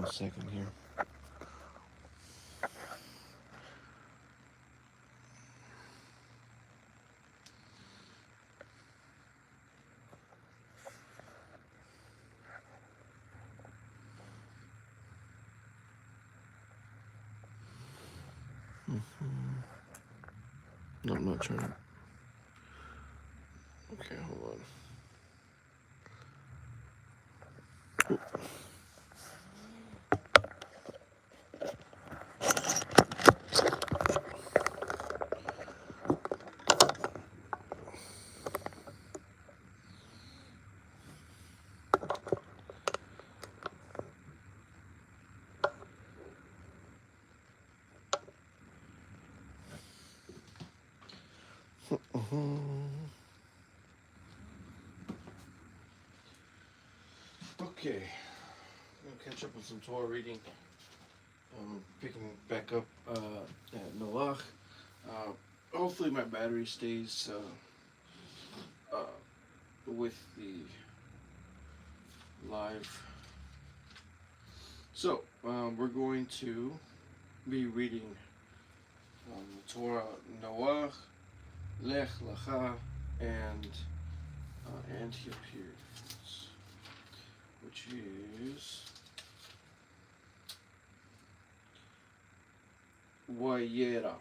a second here. No, I'm not trying to. Okay, hold on. Okay, I'm gonna catch up with some Torah reading. Picking back up at Noach. Hopefully, my battery stays with the live. So, we're going to be reading Torah Noach, Lech Lecha, and here, which is Wayera.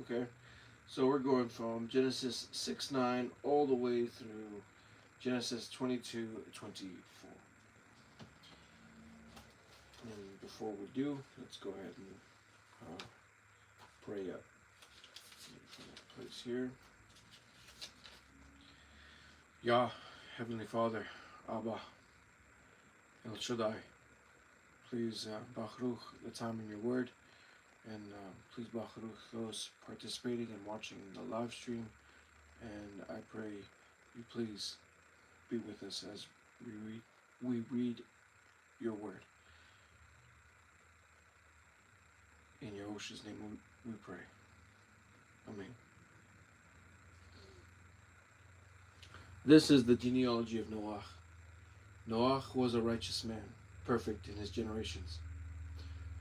Okay, so we're going from Genesis 6:9 all the way through Genesis 22:24. And before we do, let's go ahead and pray up. Place here. Yah, Heavenly Father, Abba, El Shaddai, please Baruch the time in your word, and please Baruch those participating and watching the live stream, and I pray you please be with us as we read your word. In Yahushua's name we pray. Amen. This is the genealogy of Noach. Noach was a righteous man, perfect in his generations.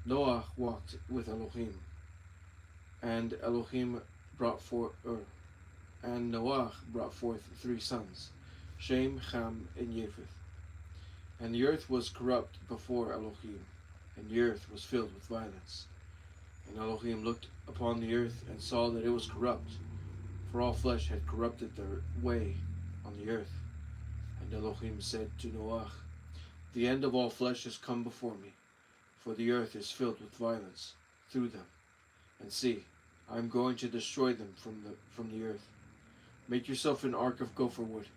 Noach walked with Elohim, and Noach brought forth 3 sons, Shem, Ham, and Japheth. And the earth was corrupt before Elohim, and the earth was filled with violence. And Elohim looked upon the earth and saw that it was corrupt, for all flesh had corrupted their way on the earth. And Elohim said to Noach, the end of all flesh has come before me, for the earth is filled with violence through them. And see, I am going to destroy them from the earth. Make yourself an ark of gopher wood.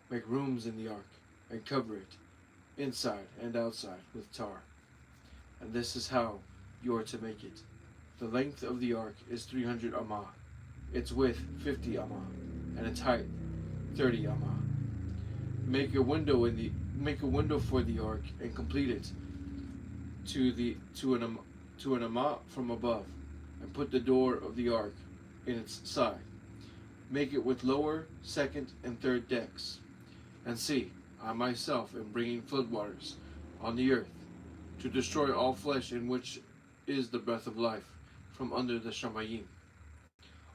Make rooms in the ark, and cover it, inside and outside, with tar. And this is how you are to make it. The length of the ark is 300 amah, its width 50 amah, and its height 30 amah. Make a window for the ark and complete it to an amah from above, and put the door of the ark in its side. Make it with lower, second, and third decks. And see, I myself am bringing floodwaters on the earth to destroy all flesh in which is the breath of life from under the Shamayim.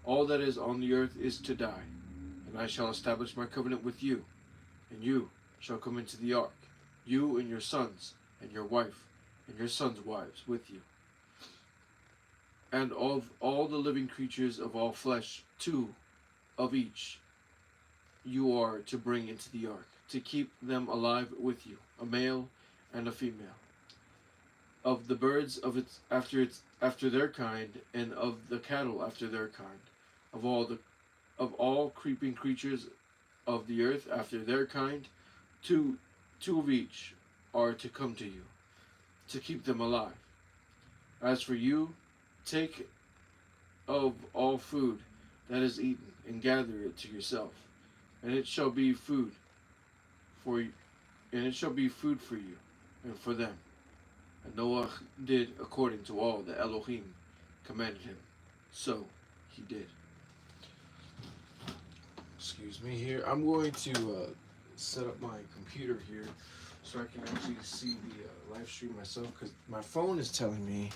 All that is on the earth is to die, and I shall establish my covenant with you, and you shall come into the ark, you and your sons, and your wife, and your sons' wives with you. And of all the living creatures of all flesh, 2 of each you are to bring into the ark, to keep them alive with you, a male and a female. Of the birds after their kind, and of the cattle after their kind, of all creeping creatures of the earth after their kind, 2 of each are to come to you, to keep them alive. As for you, take of all food that is eaten, and gather it to yourself, and it shall be food for you, and it shall be food for you and for them. And Noah did according to all that Elohim commanded him. So he did. Excuse me here. I'm going to set up my computer here so I can actually see the live stream myself, because my phone is telling me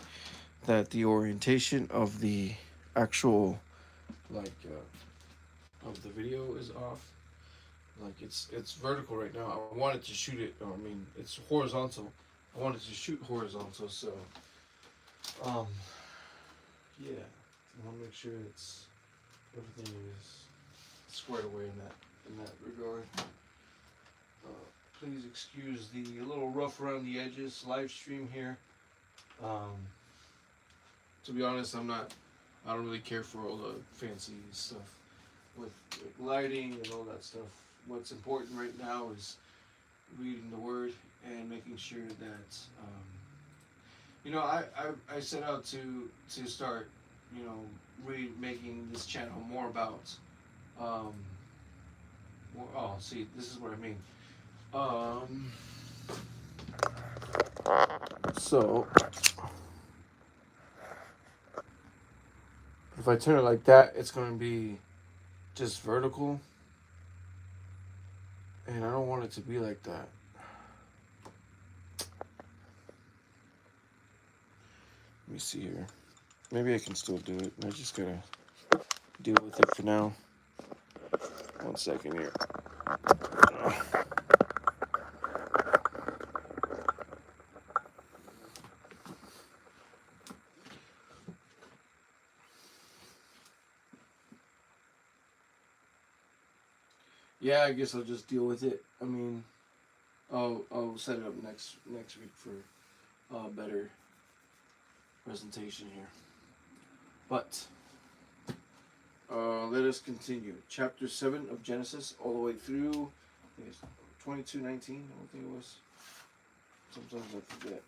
that the orientation of the actual like of the video is off. Like it's vertical right now. I wanted to shoot it. I mean, it's horizontal. I wanted to shoot horizontal, so um, yeah. I want to make sure it's everything is squared away in that regard. Please excuse the little rough around the edges live stream here. Um, to be honest, I don't really care for all the fancy stuff with lighting and all that stuff. What's important right now is reading the word and making sure that I set out to start making this channel more about see, this is what I mean. So if I turn it like that, it's going to be just vertical, and I don't want it to be like that. Let me see here. Maybe I can still do it. I just gotta deal with it for now. 1 second here. Yeah, I guess I'll just deal with it. I mean, I'll set it up next week for better presentation here. But let us continue. Chapter 7 of Genesis, all the way through, I think it's 22:19. I don't think it was. Sometimes I forget.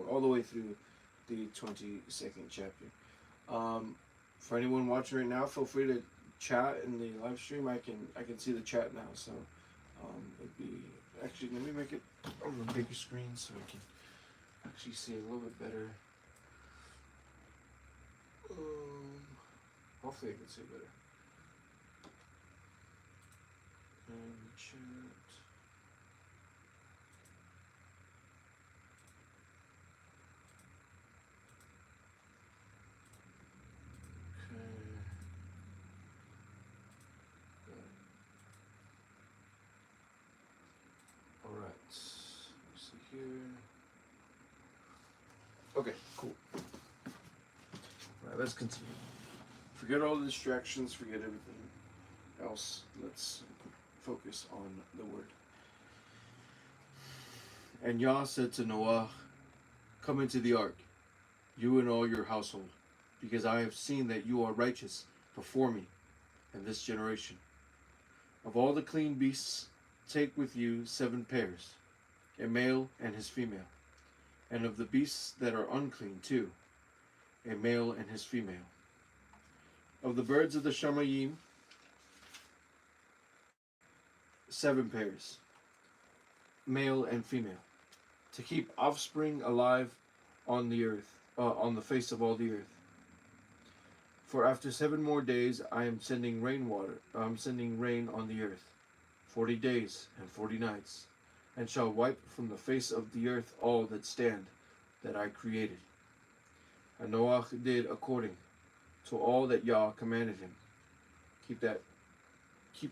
all the way through the 22nd chapter. For anyone watching right now, feel free to chat in the live stream. I can see the chat now, so it'd be actually, let me make it on a bigger screen so I can actually see it a little bit better. Hopefully I can see it better. And chat. See here. Okay, cool. Alright, let's continue. Forget all the distractions, forget everything else. Let's focus on the word. And Yah said to Noah, "Come into the ark, you and all your household, because I have seen that you are righteous before me in this generation. Of all the clean beasts, take with you 7 pairs, a male and his female, and of the beasts that are unclean too, a male and his female. Of the birds of the Shamayim, 7 pairs, male and female, to keep offspring alive on the earth, on the face of all the earth. For after 7 more days I am sending rain on the earth, 40 days and 40 nights, and shall wipe from the face of the earth all that stand, that I created." And Noah did according to all that Yah commanded him. Keep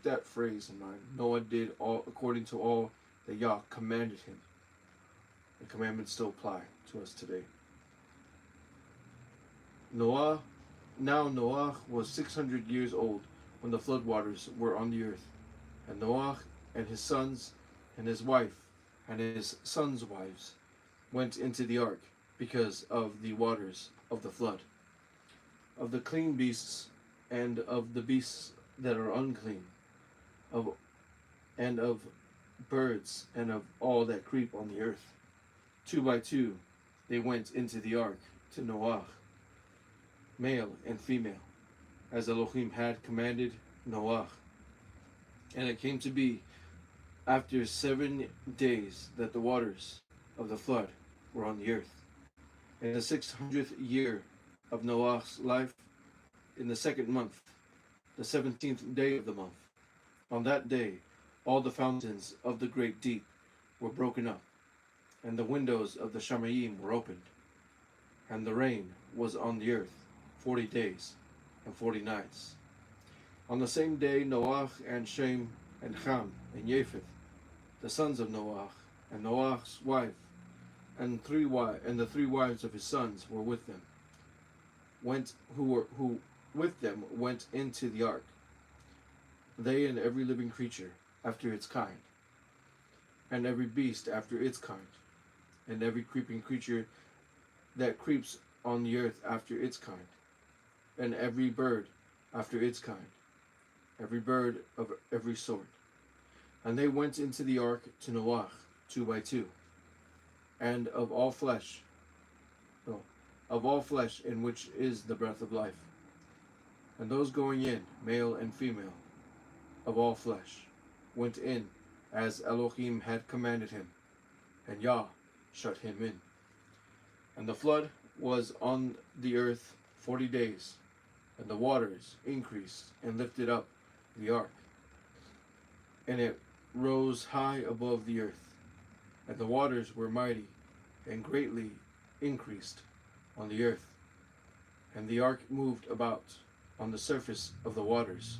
that phrase in mind. Noah did all according to all that Yah commanded him. The commandments still apply to us today. Noah was 600 years old when the floodwaters were on the earth. And Noah and his sons and his wife and his sons' wives went into the ark because of the waters of the flood. Of the clean beasts and of the beasts that are unclean, and of birds and of all that creep on the earth, 2 by 2 they went into the ark to Noah, male and female, as Elohim had commanded Noah. And it came to be after 7 days that the waters of the flood were on the earth. In the 600th year of Noah's life, in the second month, the 17th day of the month. On that day, all the fountains of the great deep were broken up, and the windows of the Shamayim were opened, and the rain was on the earth 40 days and 40 nights. On the same day, Noah and Shem and Ham and Japheth, the sons of Noah, and Noah's wife, and the three wives of his sons were with them, who with them went into the ark, they and every living creature after its kind, and every beast after its kind, and every creeping creature that creeps on the earth after its kind, and every bird after its kind, every bird of every sort. And they went into the ark to Noah 2 by 2, and of all flesh in which is the breath of life. And those going in, male and female, of all flesh, went in as Elohim had commanded him, and Yah shut him in. And the flood was on the earth 40 days, and the waters increased and lifted up the ark, and it rose high above the earth, and the waters were mighty and greatly increased on the earth, and the ark moved about on the surface of the waters,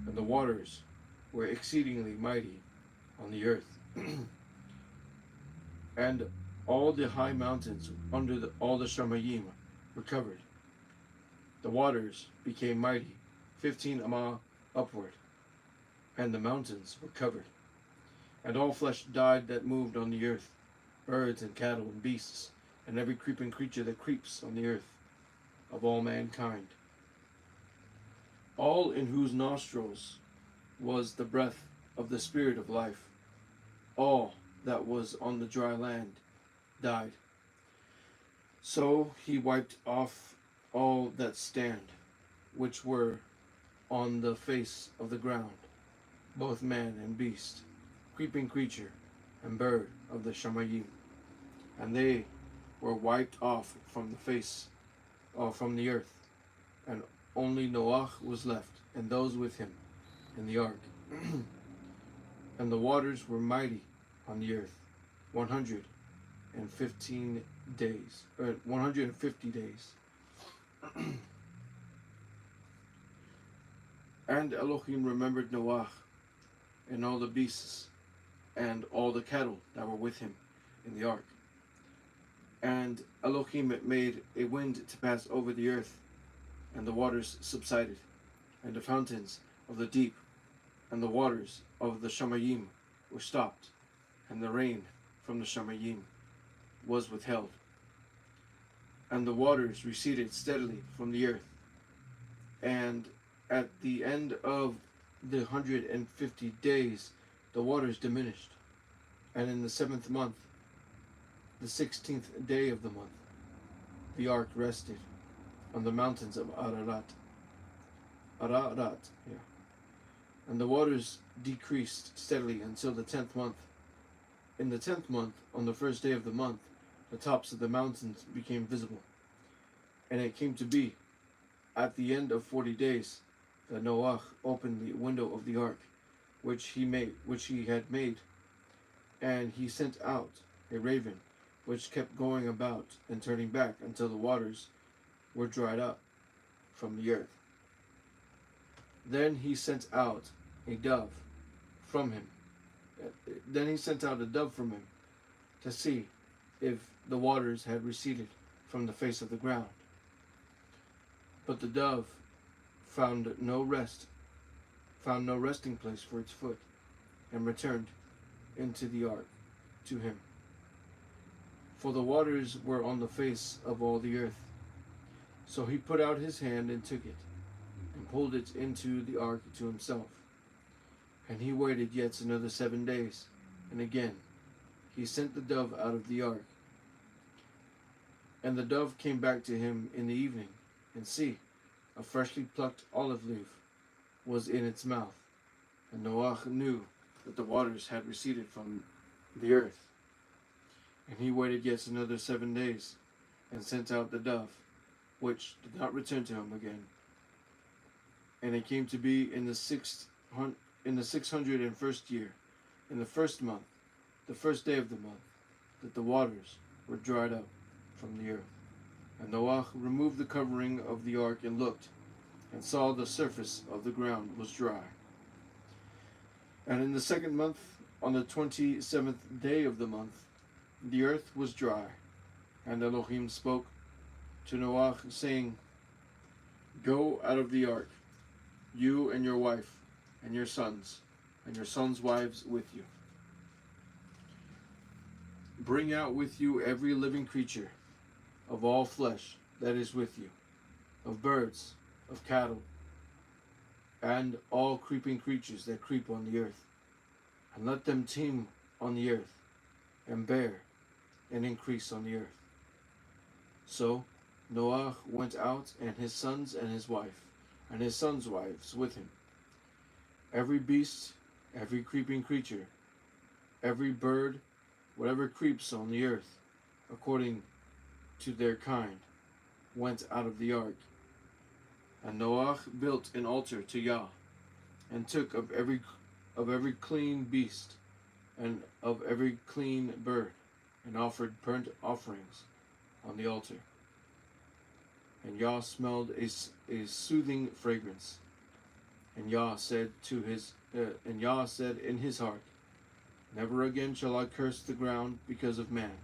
and the waters were exceedingly mighty on the earth. And all the high mountains under all the Shamayim were covered. The waters became mighty, 15 amah upward, and the mountains were covered. And all flesh died that moved on the earth, birds and cattle and beasts, and every creeping creature that creeps on the earth, of all mankind. All in whose nostrils was the breath of the spirit of life. All that was on the dry land died. So he wiped off all that stand, which were on the face of the ground, both man and beast, creeping creature and bird of the Shamayim. And they were wiped off from the face, or from the earth, and only Noah was left, and those with him in the ark. And the waters were mighty on the earth 150 days. And Elohim remembered Noah and all the beasts and all the cattle that were with him in the ark. And Elohim made a wind to pass over the earth, and the waters subsided, and the fountains of the deep and the waters of the Shamayim were stopped, and the rain from the Shamayim was withheld. And the waters receded steadily from the earth. And at the end of the 150 days, the waters diminished. And in the 7th month, the 16th day of the month, the ark rested on the mountains of Ararat. And the waters decreased steadily until the 10th month. In the 10th month, on the first day of the month, the tops of the mountains became visible. And it came to be, at the end of 40 days, that Noah opened the window of the ark, which he had made, and he sent out a raven, which kept going about and turning back until the waters were dried up from the earth. Then he sent out a dove from him. To see if the waters had receded from the face of the ground. But the dove found no resting place for its foot, and returned into the ark to him. For the waters were on the face of all the earth. So he put out his hand and took it, and pulled it into the ark to himself. And he waited yet another 7 days, and again he sent the dove out of the ark. And the dove came back to him in the evening, and see, a freshly plucked olive leaf was in its mouth. And Noah knew that the waters had receded from the earth. And he waited yet another 7 days, and sent out the dove, which did not return to him again, And it came to be in the 601st year, in the first month, the first day of the month, that the waters were dried up from the earth. And Noah removed the covering of the ark and looked, and saw the surface of the ground was dry. And in the second month, on the 27th day of the month, the earth was dry. And Elohim spoke to Noah, saying, Go out of the ark, you and your wife, and your sons wives with you. Bring out with you every living creature of all flesh that is with you, of birds, of cattle, and all creeping creatures that creep on the earth, and let them teem on the earth, and bear and increase on the earth. So Noah went out, and his sons and his wife, and his sons' wives with him. Every beast, every creeping creature, every bird, whatever creeps on the earth, according to their kind, went out of the ark. And Noah built an altar to Yah, and took of every clean beast, and of every clean bird, and offered burnt offerings on the altar. And Yah smelled a soothing fragrance. And Yah said in his heart, Never again shall I curse the ground because of man,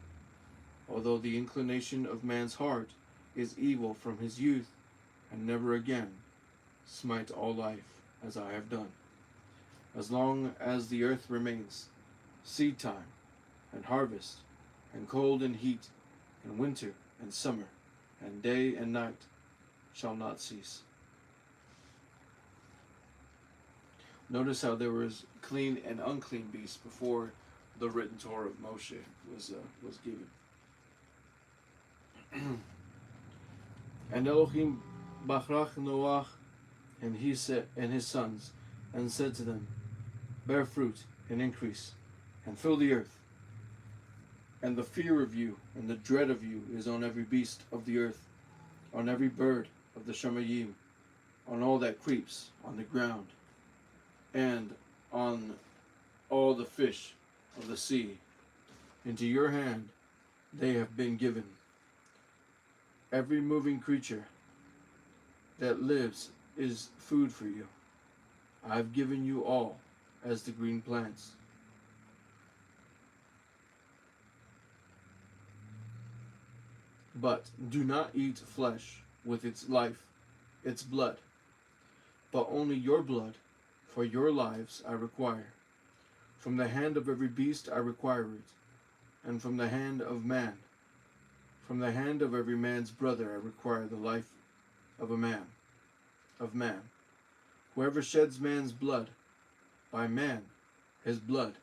although the inclination of man's heart is evil from his youth, and never again smite all life as I have done. As long as the earth remains, seed time, and harvest, and cold and heat, and winter and summer, and day and night shall not cease. Notice how there was clean and unclean beasts before the written Torah of Moshe was given. And Elohim bachrach Noach and his sons, and said to them, Bear fruit and increase, and fill the earth. And the fear of you and the dread of you is on every beast of the earth, on every bird of the Shamayim, on all that creeps on the ground, and on all the fish of the sea. Into your hand they have been given. Every moving creature that lives is food for you. I have given you all as the green plants. But do not eat flesh with its life, its blood, but only your blood, for your lives I require. From the hand of every beast I require it, and from the hand of man, from the hand of every man's brother I require the life of man. Whoever sheds man's blood, by man his blood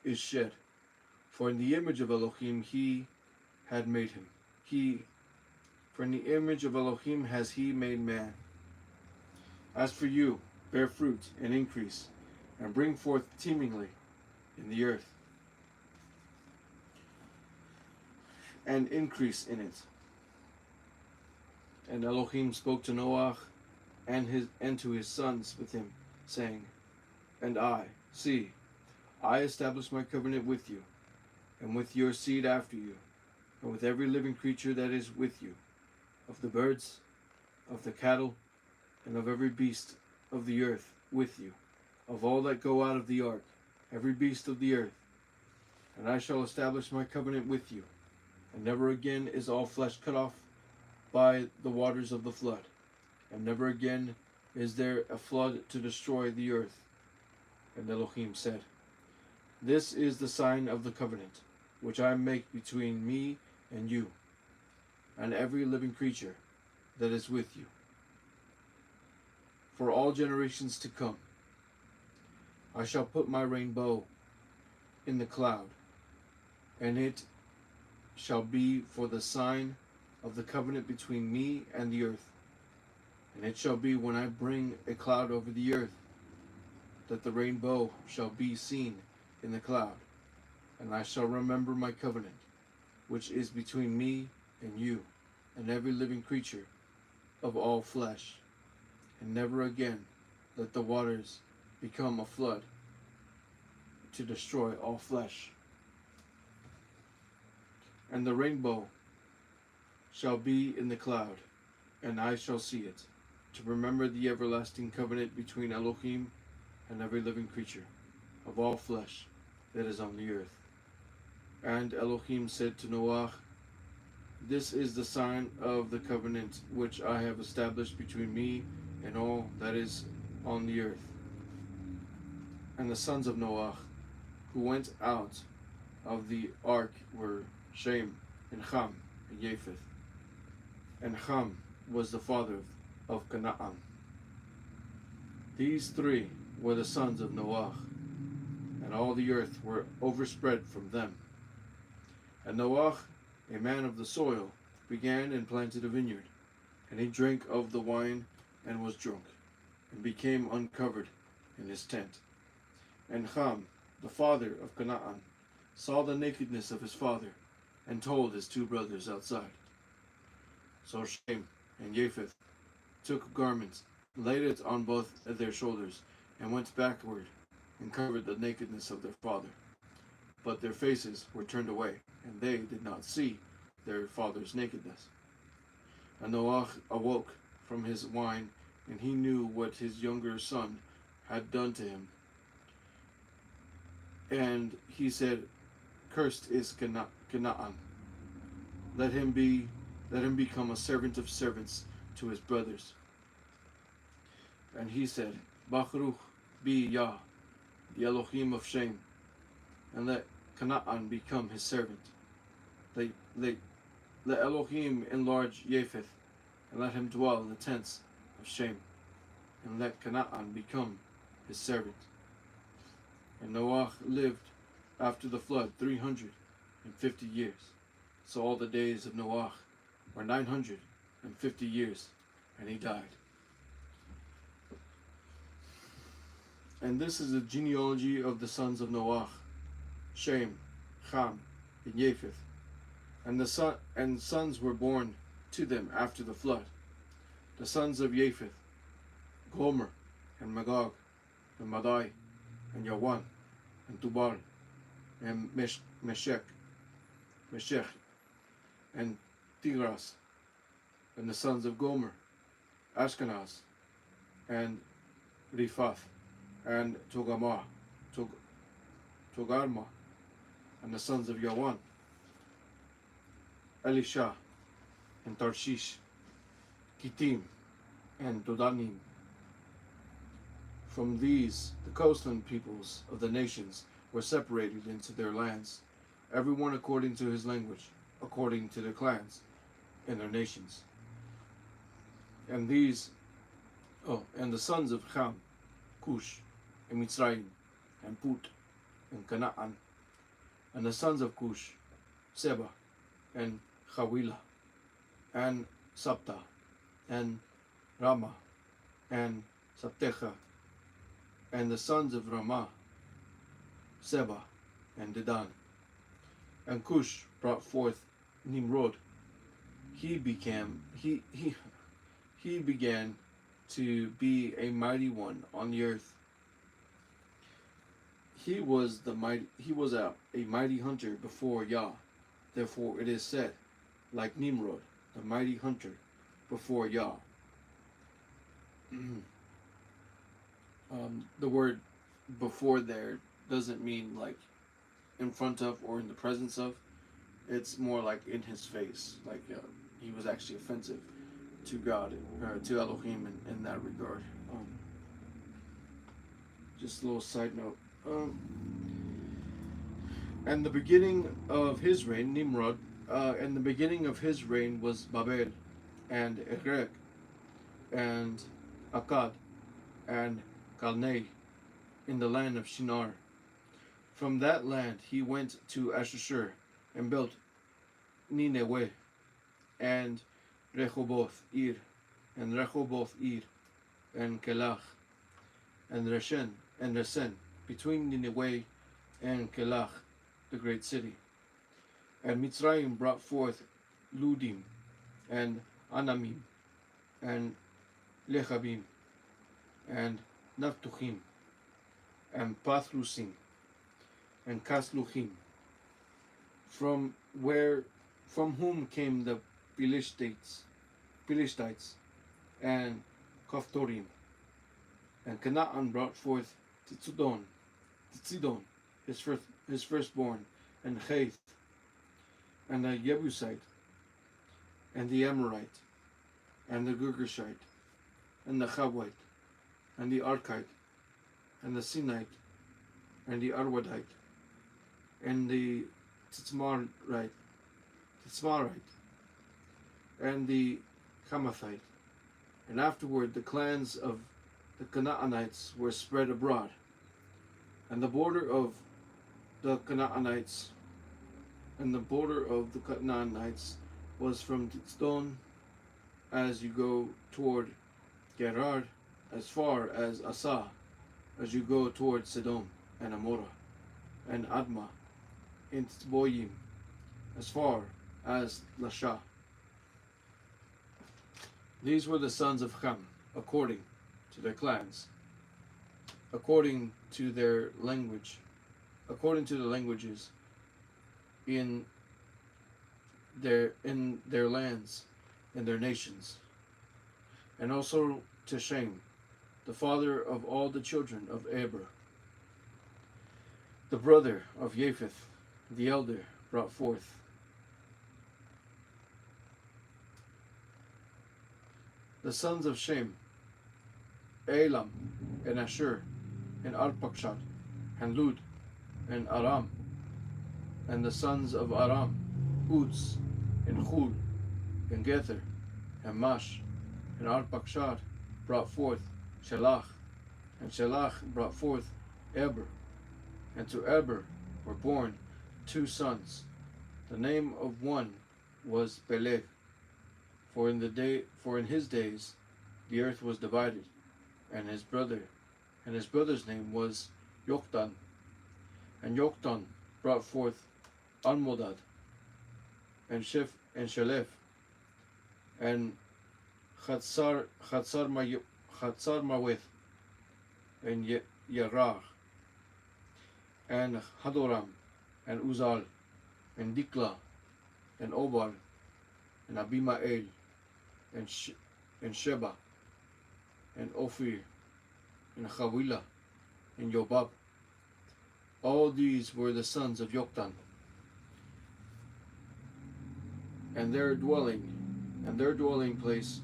is shed. For in the image of Elohim he had made him. For in the image of Elohim has he made man. As for you, bear fruit and increase, and bring forth teemingly in the earth, and increase in it. And Elohim spoke to Noah and to his sons with him, saying, And I establish my covenant with you, and with your seed after you, and with every living creature that is with you, of the birds, of the cattle, and of every beast of the earth with you, of all that go out of the ark, every beast of the earth. And I shall establish my covenant with you, and never again is all flesh cut off by the waters of the flood, and never again is there a flood to destroy the earth. And Elohim said, This is the sign of the covenant, which I make between me and you, and every living creature that is with you, for all generations to come. I shall put my rainbow in the cloud, and it shall be for the sign of the covenant between me and the earth. And it shall be when I bring a cloud over the earth, that the rainbow shall be seen in the cloud. And I shall remember my covenant, which is between me and you, and every living creature of all flesh. And never again let the waters become a flood to destroy all flesh. And the rainbow shall be in the cloud, and I shall see it, to remember the everlasting covenant between Elohim and every living creature of all flesh that is on the earth. And Elohim said to Noah, this is the sign of the covenant which I have established between me and all that is on the earth. And the sons of Noah who went out of the ark were Shem and Ham and Japheth. And Ham was the father of Canaan. These three were the sons of Noah, and all the earth were overspread from them. And Noah, a man of the soil, began and planted a vineyard, and he drank of the wine and was drunk, and became uncovered in his tent. And Ham, the father of Canaan, saw the nakedness of his father, and told his two brothers outside. So Shem and Japheth took garments, laid it on both their shoulders, and went backward, and covered the nakedness of their father. But their faces were turned away, and they did not see their father's nakedness. And Noah awoke from his wine, and he knew what his younger son had done to him. And he said, cursed is Canaan. Let him become a servant of servants to his brothers. And he said, Baruch be Yah, the Elohim of Shem, and let Canaan become his servant. Let Elohim enlarge Japheth, and let him dwell in the tents of Shem, and let Canaan become his servant. And Noah lived after the flood 350 years. So all the days of Noah were 950 years, and he died. And this is the genealogy of the sons of Noah, Shem, Ham, and Japheth. And sons were born to them after the flood. The sons of Japheth, Gomer, and Magog, and Madai, and Yawan, and Tubal, and Meshech, and Tigras. And the sons of Gomer, Ashkenaz, and Riphath, and Togarmah, and the sons of Yawan, Elisha, and Tarshish, Kittim, and Dodanim. From these, the coastland peoples of the nations were separated into their lands, everyone according to his language, according to their clans and their nations. And the sons of Ham, Cush, and Mitzrayim, and Put, and Canaan. And the sons of Cush, Seba, and Hawilah, and Sabta, and Ramah, and Sabtecha. And the sons of Ramah, Seba, and Dedan. And Cush brought forth Nimrod. He began to be a mighty one on the earth. He was a mighty hunter before Yah. Therefore it is said, like Nimrod, the mighty hunter before Yah. The word before there doesn't mean like in front of or in the presence of. It's more like in his face. Like he was actually offensive to God, to Elohim in that regard. Just a little side note. And the beginning of his reign, Nimrod, and the beginning of his reign was Babel, and Erech, and Akkad, and Calneh, in the land of Shinar. From that land he went to Ashur, and built Nineveh, and Rehoboth Ir, and Kelach, and Resen, between Nineveh and Kelach, the great city. And Mitzrayim brought forth Ludim, and Anamim, and Lechabim, and Naphtuhim, and Pathrusim, and Casluhim, from where from whom came the Philistines and Caphtorim. And Canaan brought forth Tzidon, his firstborn, and Chaith, and the Jebusite, and the Amorite, and the Girgashite, and the Chavite, and the Arkite, and the Sinite, and the Arwadite, and the Tzmarite, and the Hamathite. And afterward the clans of the Canaanites were spread abroad. And the border of the Canaanites was from Tzidon as you go toward Gerar, as far as Asa, as you go toward Sedom and Amorah, and Admah, in Tzboyim, as far as Lasha. These were the sons of Ham, according to their clans, according to their language, according to the languages in their lands, in their nations, and also to Shem, the father of all the children of Eber, the brother of Japheth, the elder, brought forth. The sons of Shem, Elam, and Ashur, and Arpachshad, and Lud, and Aram. And the sons of Aram, Uz, and Hul, and Gether, and Mash, and Arpachshad brought forth Shelach, and Shelach brought forth Eber, and to Eber were born 2 sons. The name of one was Peleg, for in his days the earth was divided, and his brother's name was Yoktan, and Yoktan brought forth Almodad, and Shelef, and Chatzar Maweth, and Yerah, and Hadoram, and Uzal, and Dikla, and Obal, and Abimael, and Sheba, and Ophir, and Havilah, and Yobab. All these were the sons of Yoktan, and their dwelling place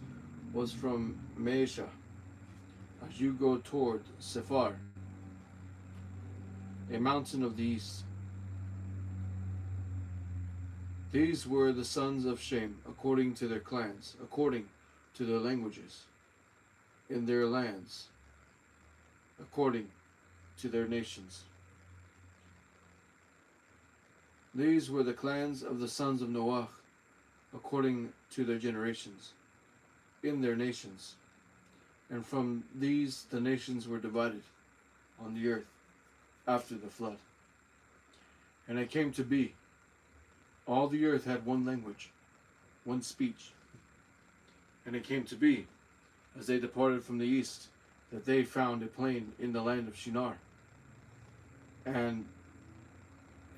was from Meisha, as you go toward Sephar, a mountain of the east. These were the sons of Shem, according to their clans, according to their languages, in their lands, according to their nations. These were the clans of the sons of Noah, according to their generations, in their nations. And from these the nations were divided on the earth after the flood. And it came to be, all the earth had one language, one speech. And it came to be, as they departed from the east, that they found a plain in the land of Shinar, and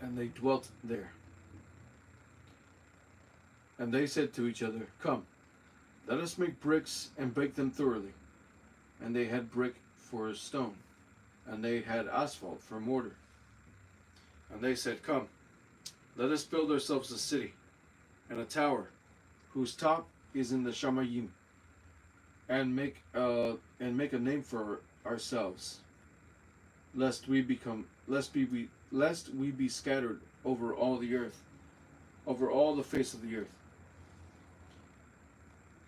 they dwelt there. And they said to each other, Come, let us make bricks and bake them thoroughly. And they had brick for a stone, and they had asphalt for mortar. And they said, Come, let us build ourselves a city, and a tower, whose top is in the Shamayim, and make a name for ourselves, lest we be scattered over all the earth, over all the face of the earth.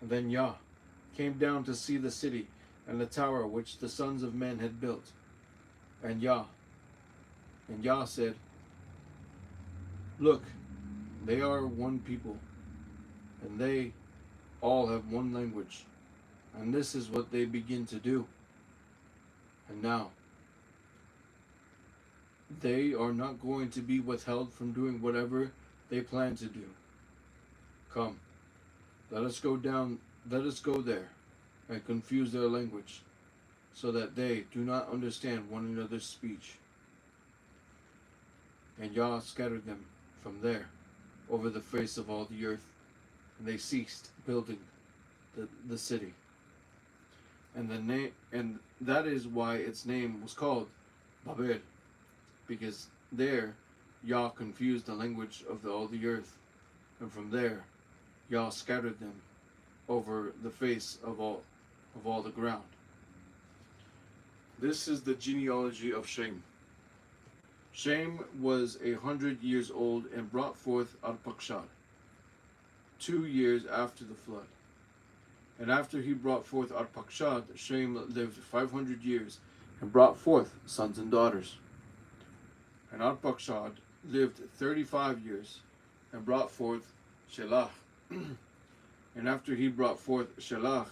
And then Yah came down to see the city and the tower which the sons of men had built. And Yah said, Look, they are one people, and they all have one language, and this is what they begin to do. And now, they are not going to be withheld from doing whatever they plan to do. Come, let us go there and confuse their language, so that they do not understand one another's speech. And Yah scattered them from there over the face of all the earth, and they ceased building the city. And that is why its name was called Babel, because there Yah confused the language of all the earth, and from there Yah scattered them over the face of all the ground. This is the genealogy of Shem. Shem was 100 years old and brought forth Arpachshad 2 years after the flood. And after he brought forth Arpachshad, Shem lived 500 years and brought forth sons and daughters. And Arpachshad lived 35 years and brought forth Shelah. And after he brought forth Shelah,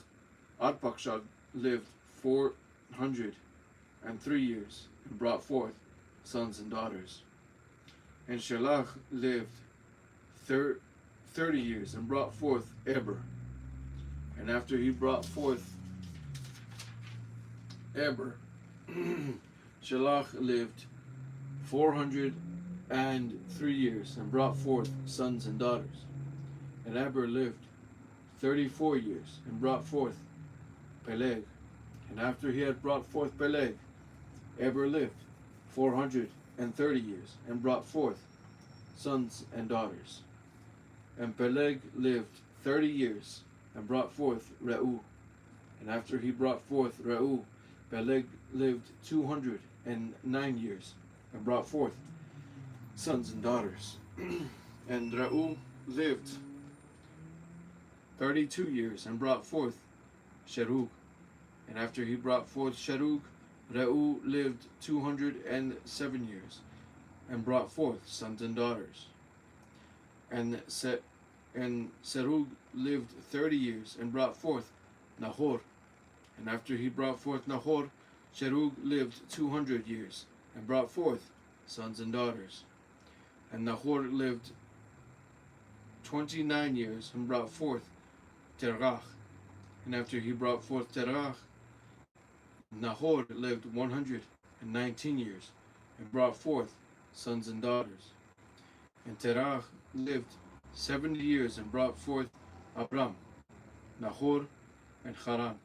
Arpachshad lived 403 years and brought forth sons and daughters. And Shelah lived 30 years and brought forth Eber. And after he brought forth Eber, Shelah lived 403 years and brought forth sons and daughters. And Eber lived 34 years and brought forth Peleg. And after he had brought forth Peleg, Eber lived 430 years and brought forth sons and daughters. And Peleg lived 30 years and brought forth Reu. And after he brought forth Reu, Peleg lived 209 years and brought forth sons and daughters. And Reu lived 32 years and brought forth Sherug. And after he brought forth Sherug, Reu lived 207 years and brought forth sons and daughters. And Serug lived 30 years and brought forth Nahor. And after he brought forth Nahor, Sherug lived 200 years and brought forth sons and daughters. And Nahor lived 29 years and brought forth Terach. And after he brought forth Terach, Nahor lived 119 years and brought forth sons and daughters. And Terach lived 70 years and brought forth Abram, Nahor, and Haran.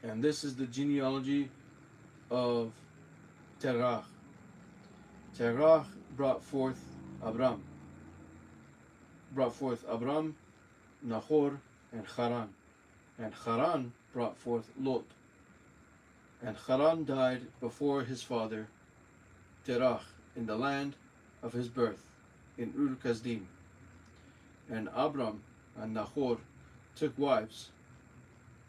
And this is the genealogy of Terach. Terach brought forth Abram, Nahor, and Haran. And Haran brought forth Lot. And Haran died before his father Terach in the land of his birth, in Ur Kasdim. And Abram and Nahor took wives.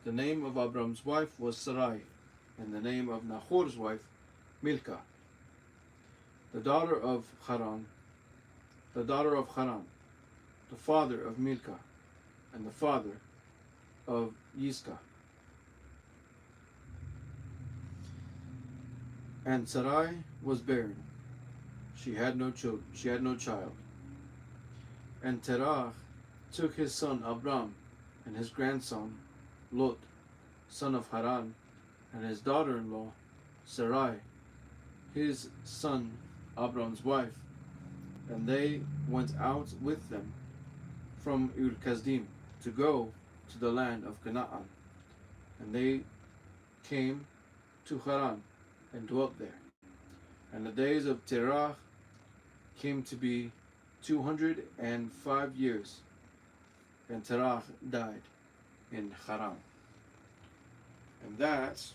The name of Abram's wife was Sarai, and the name of Nahor's wife Milcah. The daughter of Haran, the father of Milcah, and the father of Yiscah. And Sarai was barren; she had no child. And Terach took his son Abram and his grandson Lot, son of Haran, and his daughter-in-law Sarai, his son Abram's wife, and they went out with them from Ur Kasdim to go to the land of Canaan. And they came to Haran and dwelt there. And the days of Terach came to be 205 years, and Terach died in Haran. And that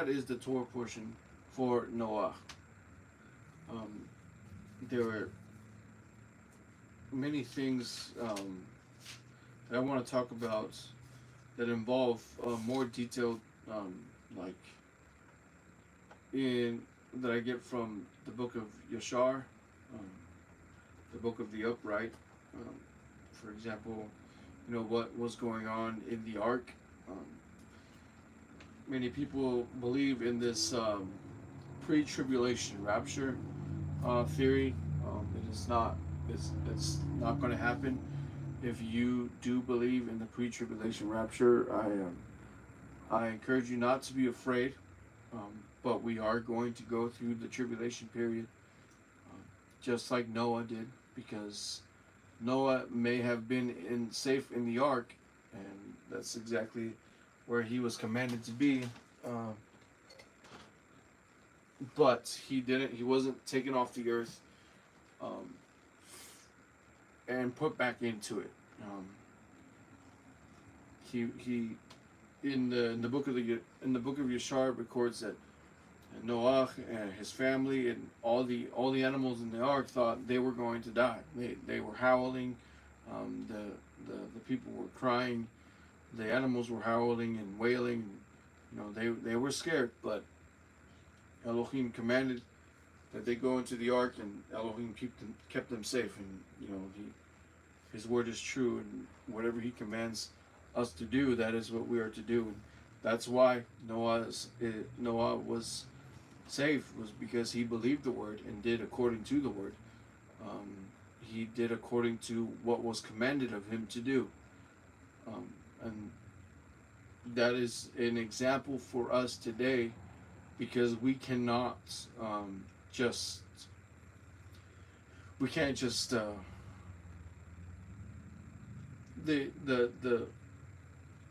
is the Torah portion for Noah. There were many things that I want to talk about that involve more detailed, that I get from the book of Yashar, the book of the upright. For example, what was going on in the ark. Many people believe in this pre-tribulation rapture theory. It's not going to happen. if you do believe in the pre-tribulation rapture, I encourage you not to be afraid. But we are going to go through the tribulation period, um, just like Noah did, because Noah may have been safe in the ark, and that's exactly where he was commanded to be. Um, but he didn't. He wasn't taken off the earth um, and put back into it. He in the book of Yeshar records that Noah and his family and all the animals in the ark thought they were going to die. They were howling. The people were crying. The animals were howling and wailing. They were scared, but Elohim commanded that they go into the ark, and Elohim kept them safe. And his word is true, and whatever he commands us to do, that is what we are to do. And that's why Noah was saved, was because he believed the word and did according to the word. He did according to what was commanded of him to do. And that is an example for us today, because we cannot just we can't just the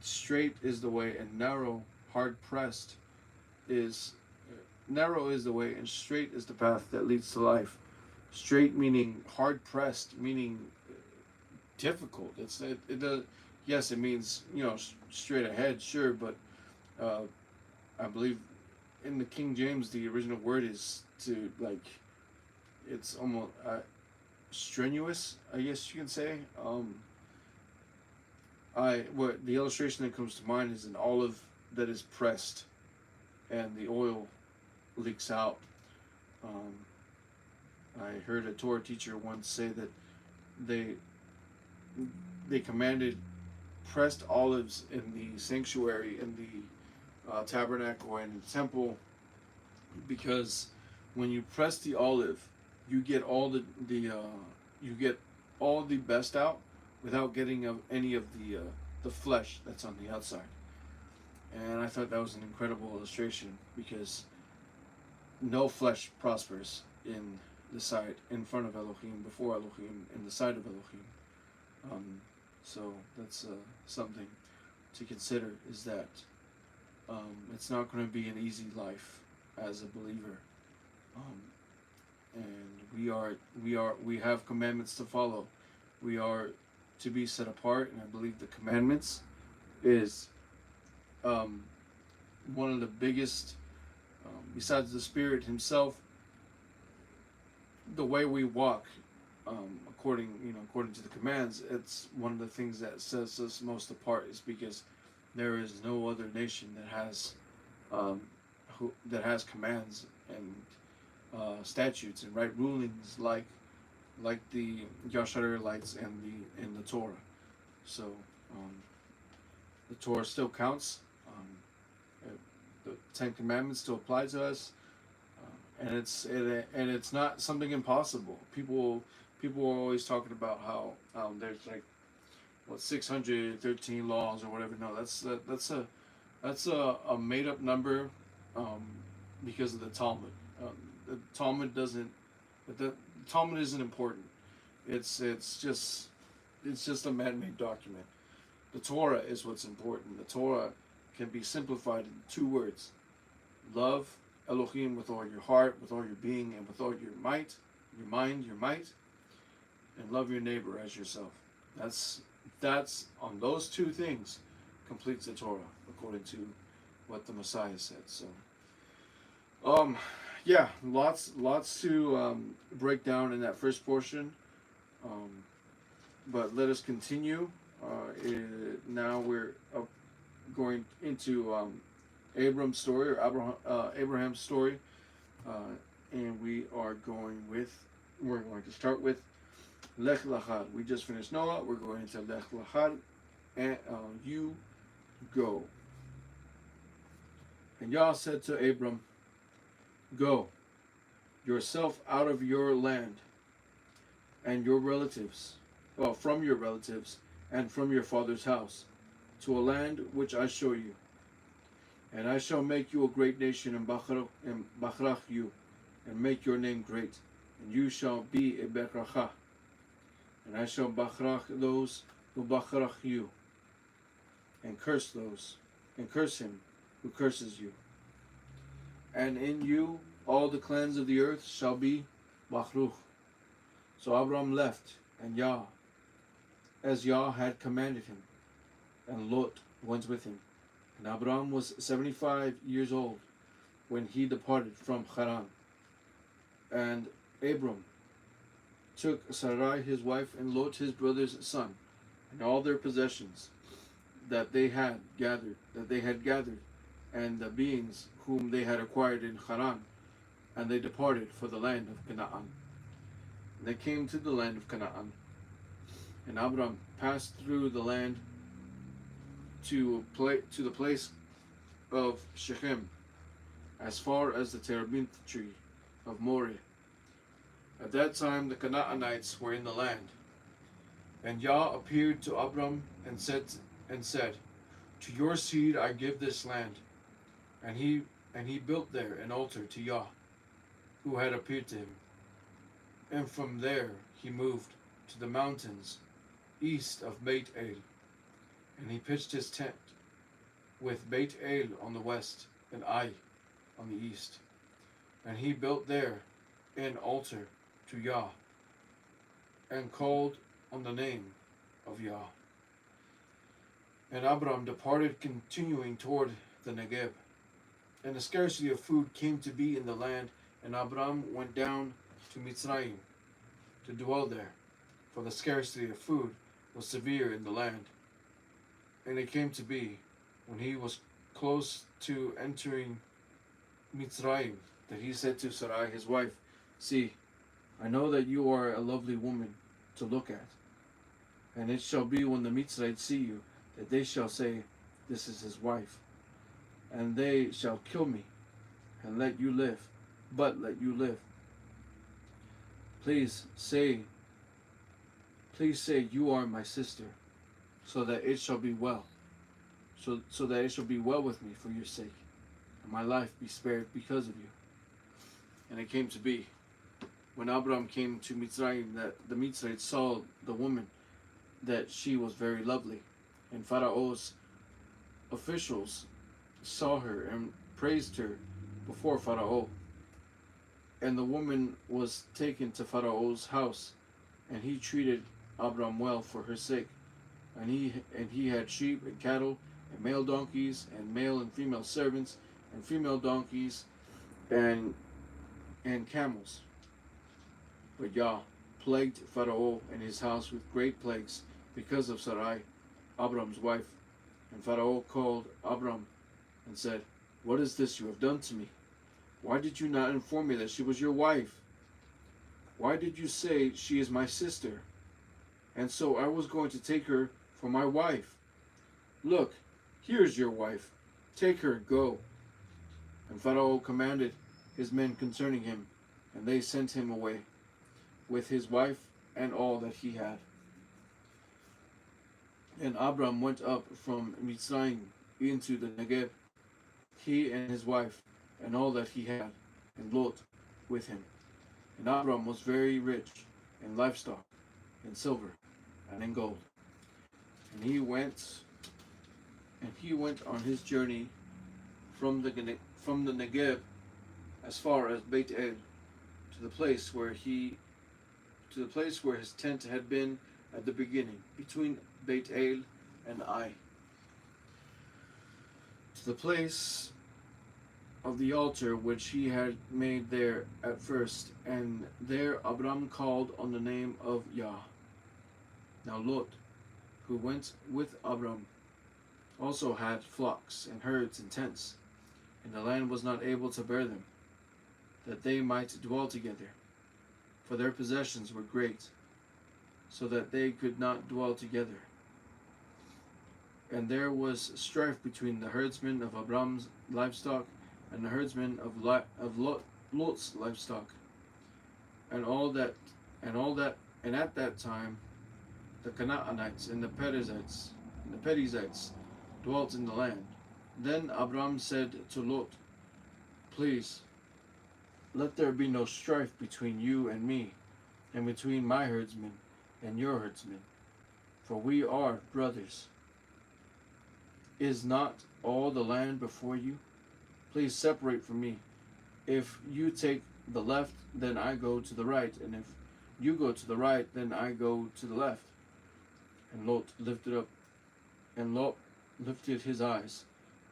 straight is the way, and narrow is the way, and straight is the path that leads to life. Straight meaning hard pressed, meaning difficult. It does. Yes, it means straight ahead, sure, but I believe in the King James the original word is to it's almost strenuous, I guess you can say. What the illustration that comes to mind is an olive that is pressed, and the oil leaks out. I heard a Torah teacher once say that they commanded pressed olives in the sanctuary, in the tabernacle, and the temple, because when you press the olive, you get all the best out without getting any of the flesh that's on the outside. And I thought that was an incredible illustration, because no flesh prospers in front of Elohim, before Elohim, in the sight of Elohim. So that's something to consider, is that it's not going to be an easy life as a believer. And we have commandments to follow. We are to be set apart, and I believe the commandments is one of the biggest, besides the Spirit Himself. The way we walk, according to the commands, it's one of the things that sets us most apart, is because there is no other nation that has commands and statutes and right rulings like the Yasharites and the Torah. So the Torah still counts. The Ten Commandments still apply to us. And it's not something impossible. People are always talking about how there's 613 laws or whatever. No, that's a made up number, because of the Talmud. The Talmud isn't important. It's just a man-made document. The Torah is what's important. The Torah can be simplified in 2 words: love Elohim with all your heart, with all your being, and with all your might, your mind, your might, and love your neighbor as yourself. That's on those 2 things completes the Torah, according to what the Messiah said. So, lots to break down in that first portion. But let us continue. Now we're going into Abram's story, or Abraham's story, and we're going to start with Lech Lachad. We just finished Noah. We're going into Lech Lachad, and you go. And Yah said to Abram, "Go yourself out of your land and your relatives from your relatives and from your father's house, to a land which I show you. And I shall make you a great nation and bachrach you, and make your name great, and you shall be a beracha. And I shall bachrach those who bachrach you, and curse him who curses you. And in you all the clans of the earth shall be bachruch. So Abram left, and as Yah had commanded him, and Lot went with him. And Abram was 75 years old when he departed from Haran. And Abram took Sarai his wife, and Lot his brother's son, and all their possessions that they had gathered, and the beings whom they had acquired in Haran, and they departed for the land of Canaan. And they came to the land of Canaan, and Abram passed through the land to the place of Shechem, as far as the terebinth tree of Moreh. At that time the Canaanites were in the land. And Yah appeared to Abram and said, To your seed I give this land. And he built there an altar to Yah, who had appeared to him. And from there he moved to the mountains east of Beit El. And he pitched his tent with Beit El on the west and Ai on the east. And he built there an altar to Yah, and called on the name of Yah. And Abram departed, continuing toward the Negeb. And a scarcity of food came to be in the land, and Abram went down to Mitzrayim to dwell there, for the scarcity of food was severe in the land. And it came to be, when he was close to entering Mitzrayim, that he said to Sarai his wife, See, I know that you are a lovely woman to look at. And it shall be when the Mitzrayites see you, that they shall say, This is his wife. And they shall kill me, and let you live, Please say, you are my sister, so that it shall be well, so that it shall be well with me for your sake, and my life be spared because of you. And it came to be, when Abram came to Mitzrayim, that the Mitzrayites saw the woman, that she was very lovely, and Pharaoh's officials saw her and praised her before Pharaoh. And the woman was taken to Pharaoh's house, and he treated Abram well for her sake. And he had sheep and cattle, and male donkeys, and male and female servants, and female donkeys, and camels. But Yah plagued Pharaoh and his house with great plagues because of Sarai, Abram's wife. And Pharaoh called Abram and said, What is this you have done to me? Why did you not inform me that she was your wife? Why did you say she is my sister? And so I was going to take her for my wife. Look, here is your wife. Take her, go. And Pharaoh commanded his men concerning him, and they sent him away with his wife and all that he had. And Abram went up from Mitzrayim into the Negeb, he and his wife, and all that he had, and Lot with him. And Abram was very rich in livestock, in silver, and in gold. And he went on his journey from the Negeb as far as Beit El, to the place where his tent had been at the beginning, between Beit El and Ai, to the place of the altar which he had made there at first, and there Abram called on the name of Yah. Now Lot, who went with Abram, also had flocks and herds and tents, and the land was not able to bear them, that they might dwell together, for their possessions were great, so that they could not dwell together. And there was strife between the herdsmen of Abram's livestock and the herdsmen of Lot's livestock. And at that time the Canaanites and the Perizzites dwelt in the land. Then Abram said to Lot, Please, let there be no strife between you and me, and between my herdsmen and your herdsmen, for we are brothers. Is not all the land before you? Please separate from me. If you take the left, then I go to the right, and if you go to the right, then I go to the left. And Lot lifted his eyes,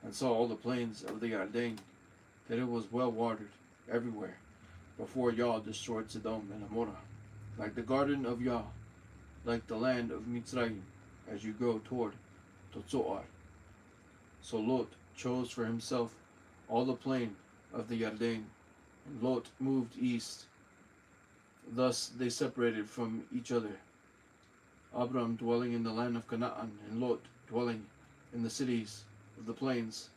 and saw all the plains of the Ardain, that it was well watered everywhere, before Yah destroyed Sodom and Amorah, like the garden of Yah, like the land of Mitzrayim, as you go toward Totzoar. So Lot chose for himself all the plain of the Yarden, and Lot moved east. Thus they separated from each other, Abram dwelling in the land of Canaan, and Lot dwelling in the cities of the plains,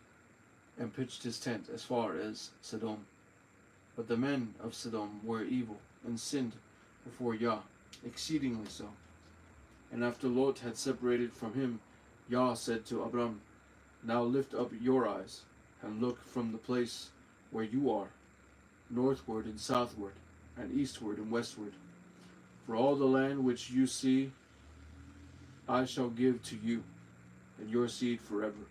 and pitched his tent as far as Sodom. But the men of Sodom were evil, and sinned before Yah, exceedingly so. And after Lot had separated from him, Yah said to Abram, Now lift up your eyes, and look from the place where you are, northward and southward, and eastward and westward. For all the land which you see, I shall give to you, and your seed forever.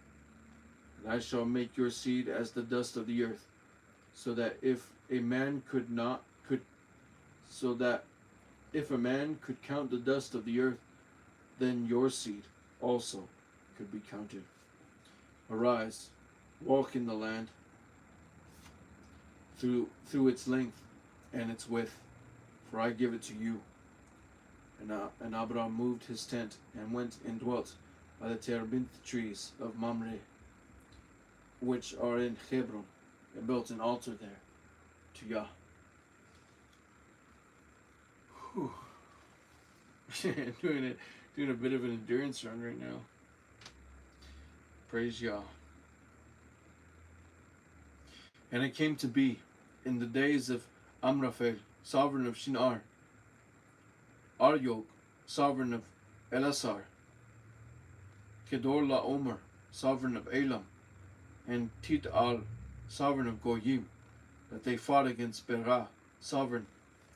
And I shall make your seed as the dust of the earth, so that if a man could count the dust of the earth, then your seed also could be counted. Arise, walk in the land through its length and its width, for I give it to you. And Abram moved his tent and went and dwelt by the terebinth trees of Mamre, which are in Hebron, and built an altar there to Yah. Whew. doing a bit of an endurance run right now. Praise Yah. And it came to be in the days of Amraphel, sovereign of Shinar, Aryok, sovereign of Elasar, Kedorlaomer, sovereign of Elam, and Tidal, sovereign of Goyim, that they fought against Berah, sovereign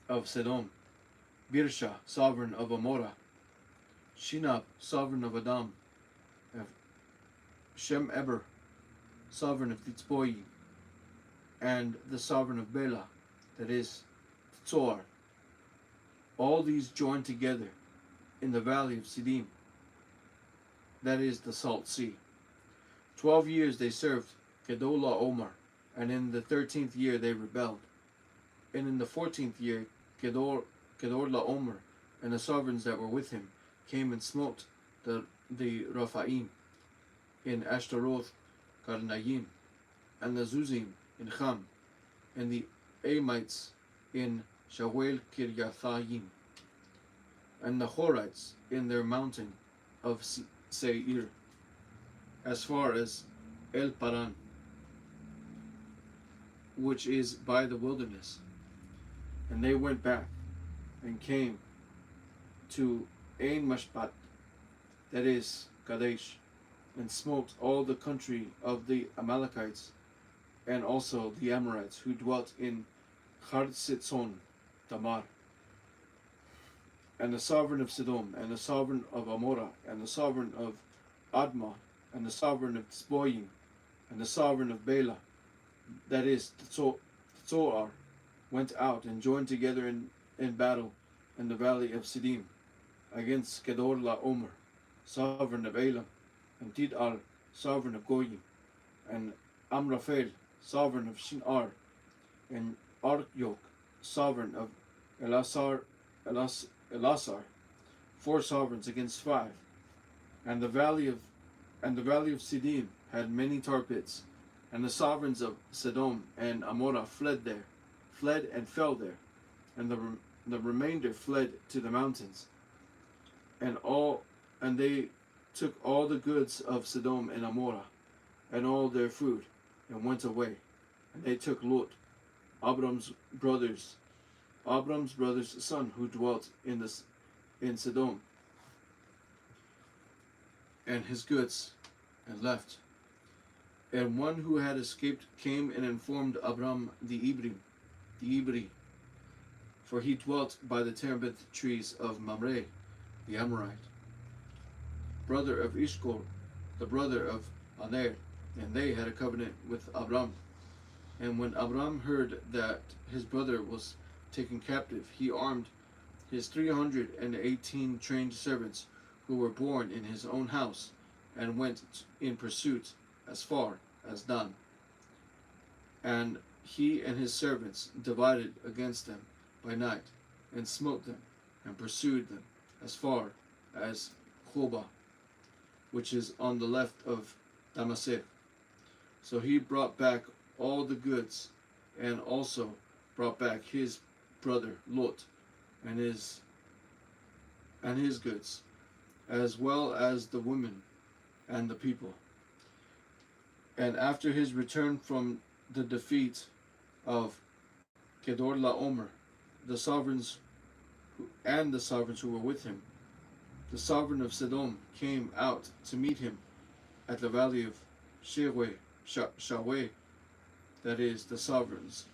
of Sodom, Birsha, sovereign of Amorah, Shinab, sovereign of Adam, Shem Eber, sovereign of Tzboim, and the sovereign of Bela, that is, Tzor. All these joined together in the valley of Siddim, that is, the Salt Sea. 12 years they served Kedorlaomer, and in the 13th year they rebelled. And in the 14th year, Kedorlaomer and the sovereigns that were with him came and smote the Rephaim in Ashtaroth Karnaim, and the Zuzim in Cham, and the Amites in Shawel Kiryathaim, and the Horites in their mountain of Seir, as far as El Paran, which is by the wilderness. And they went back and came to Ein Mashpat, that is, Kadesh, and smote all the country of the Amalekites, and also the Amorites who dwelt in Hartzitzon Tamar, and the sovereign of Sodom, and the sovereign of Amorah, and the sovereign of Admah, and the sovereign of Tzboim, and the sovereign of Bela, that is, Tzor, went out and joined together in battle in the valley of Siddim against Kedorlaomer, sovereign of Elam, and Tidal, sovereign of Goyim, and Amraphel, sovereign of Shinar, and Aryok, sovereign of Elasar, 4 sovereigns against 5. And the valley of Siddim had many tar pits, and the sovereigns of Sodom and Amorah fled and fell there, and the remainder fled to the mountains, and they took all the goods of Sodom and Amorah, and all their food, and went away. And they took Lot, Abram's brother's son, who dwelt in Sodom, and his goods, and left. And one who had escaped came and informed Abram the Ibri, for he dwelt by the terebinth trees of Mamre, the Amorite, brother of Ishkol, the brother of Aner, and they had a covenant with Abram. And when Abram heard that his brother was taken captive, he armed his 318 trained servants who were born in his own house, and went in pursuit as far as Dan. And he and his servants divided against them by night, and smote them, and pursued them as far as Hobah, which is on the left of Damascus. So he brought back all the goods, and also brought back his brother Lot, and his goods, as well as the women and the people. And after his return from the defeat of Kedor Laomer, the sovereigns who were with him, the sovereign of Sodom came out to meet him at the valley of Shaweh, that is the sovereign's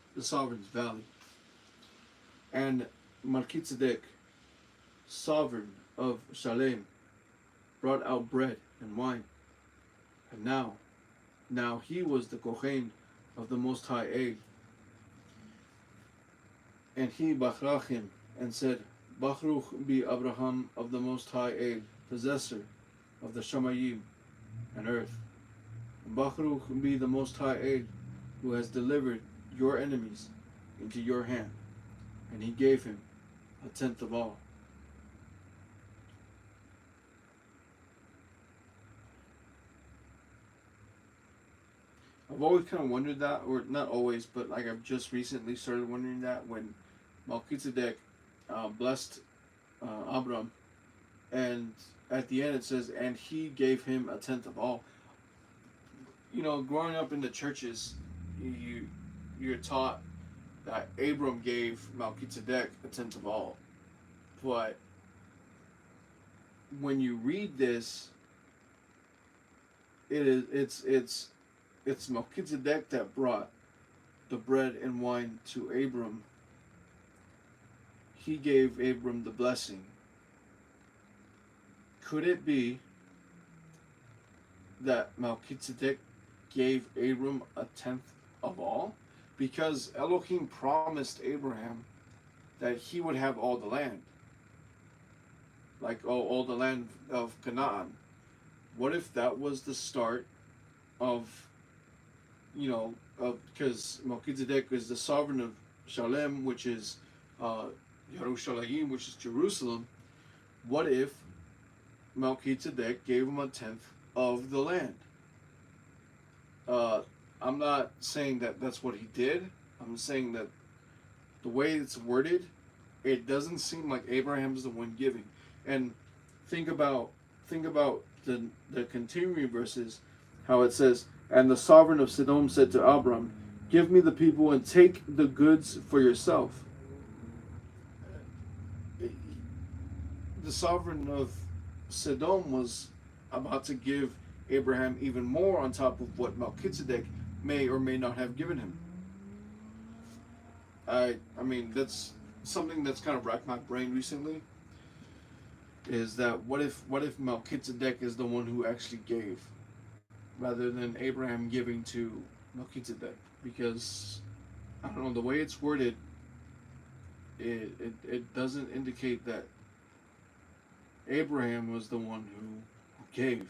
valley. And Melchizedek, sovereign of Shalem, brought out bread and wine. And now he was the Kohen of the Most High El. And he bachrach him and said, Baruch be Abraham of the Most High El, possessor of the Shamayim and earth. And Baruch be the Most High El, who has delivered your enemies into your hand. And he gave him a tenth of all. I've always kind of wondered that, or not always, but like I've just recently started wondering that when Melchizedek blessed Abram, and at the end it says, and he gave him a tenth of all. You know, growing up in the churches, you're taught that Abram gave Melchizedek a tenth of all, but when you read this, it's Melchizedek that brought the bread and wine to Abram. He gave Abram the blessing. Could it be that Melchizedek gave Abram a tenth of all? Because Elohim promised Abraham that he would have all the land. Like all the land of Canaan. What if that was the start of, because Melchizedek is the sovereign of Shalem, which is Yerushalayim, which is Jerusalem. What if Melchizedek gave him a tenth of the land? I'm not saying that that's what he did. I'm saying that the way it's worded, it doesn't seem like Abraham's the one giving. And think about the continuing verses, how it says, and the sovereign of Sodom said to Abram, give me the people and take the goods for yourself. The sovereign of Sodom was about to give Abraham even more on top of what Melchizedek may or may not have given him. I mean, that's something that's kind of racked my brain recently, is that what if Melchizedek is the one who actually gave, rather than Abraham giving to Melchizedek? Because, I don't know, the way it's worded, it doesn't indicate that Abraham was the one who gave.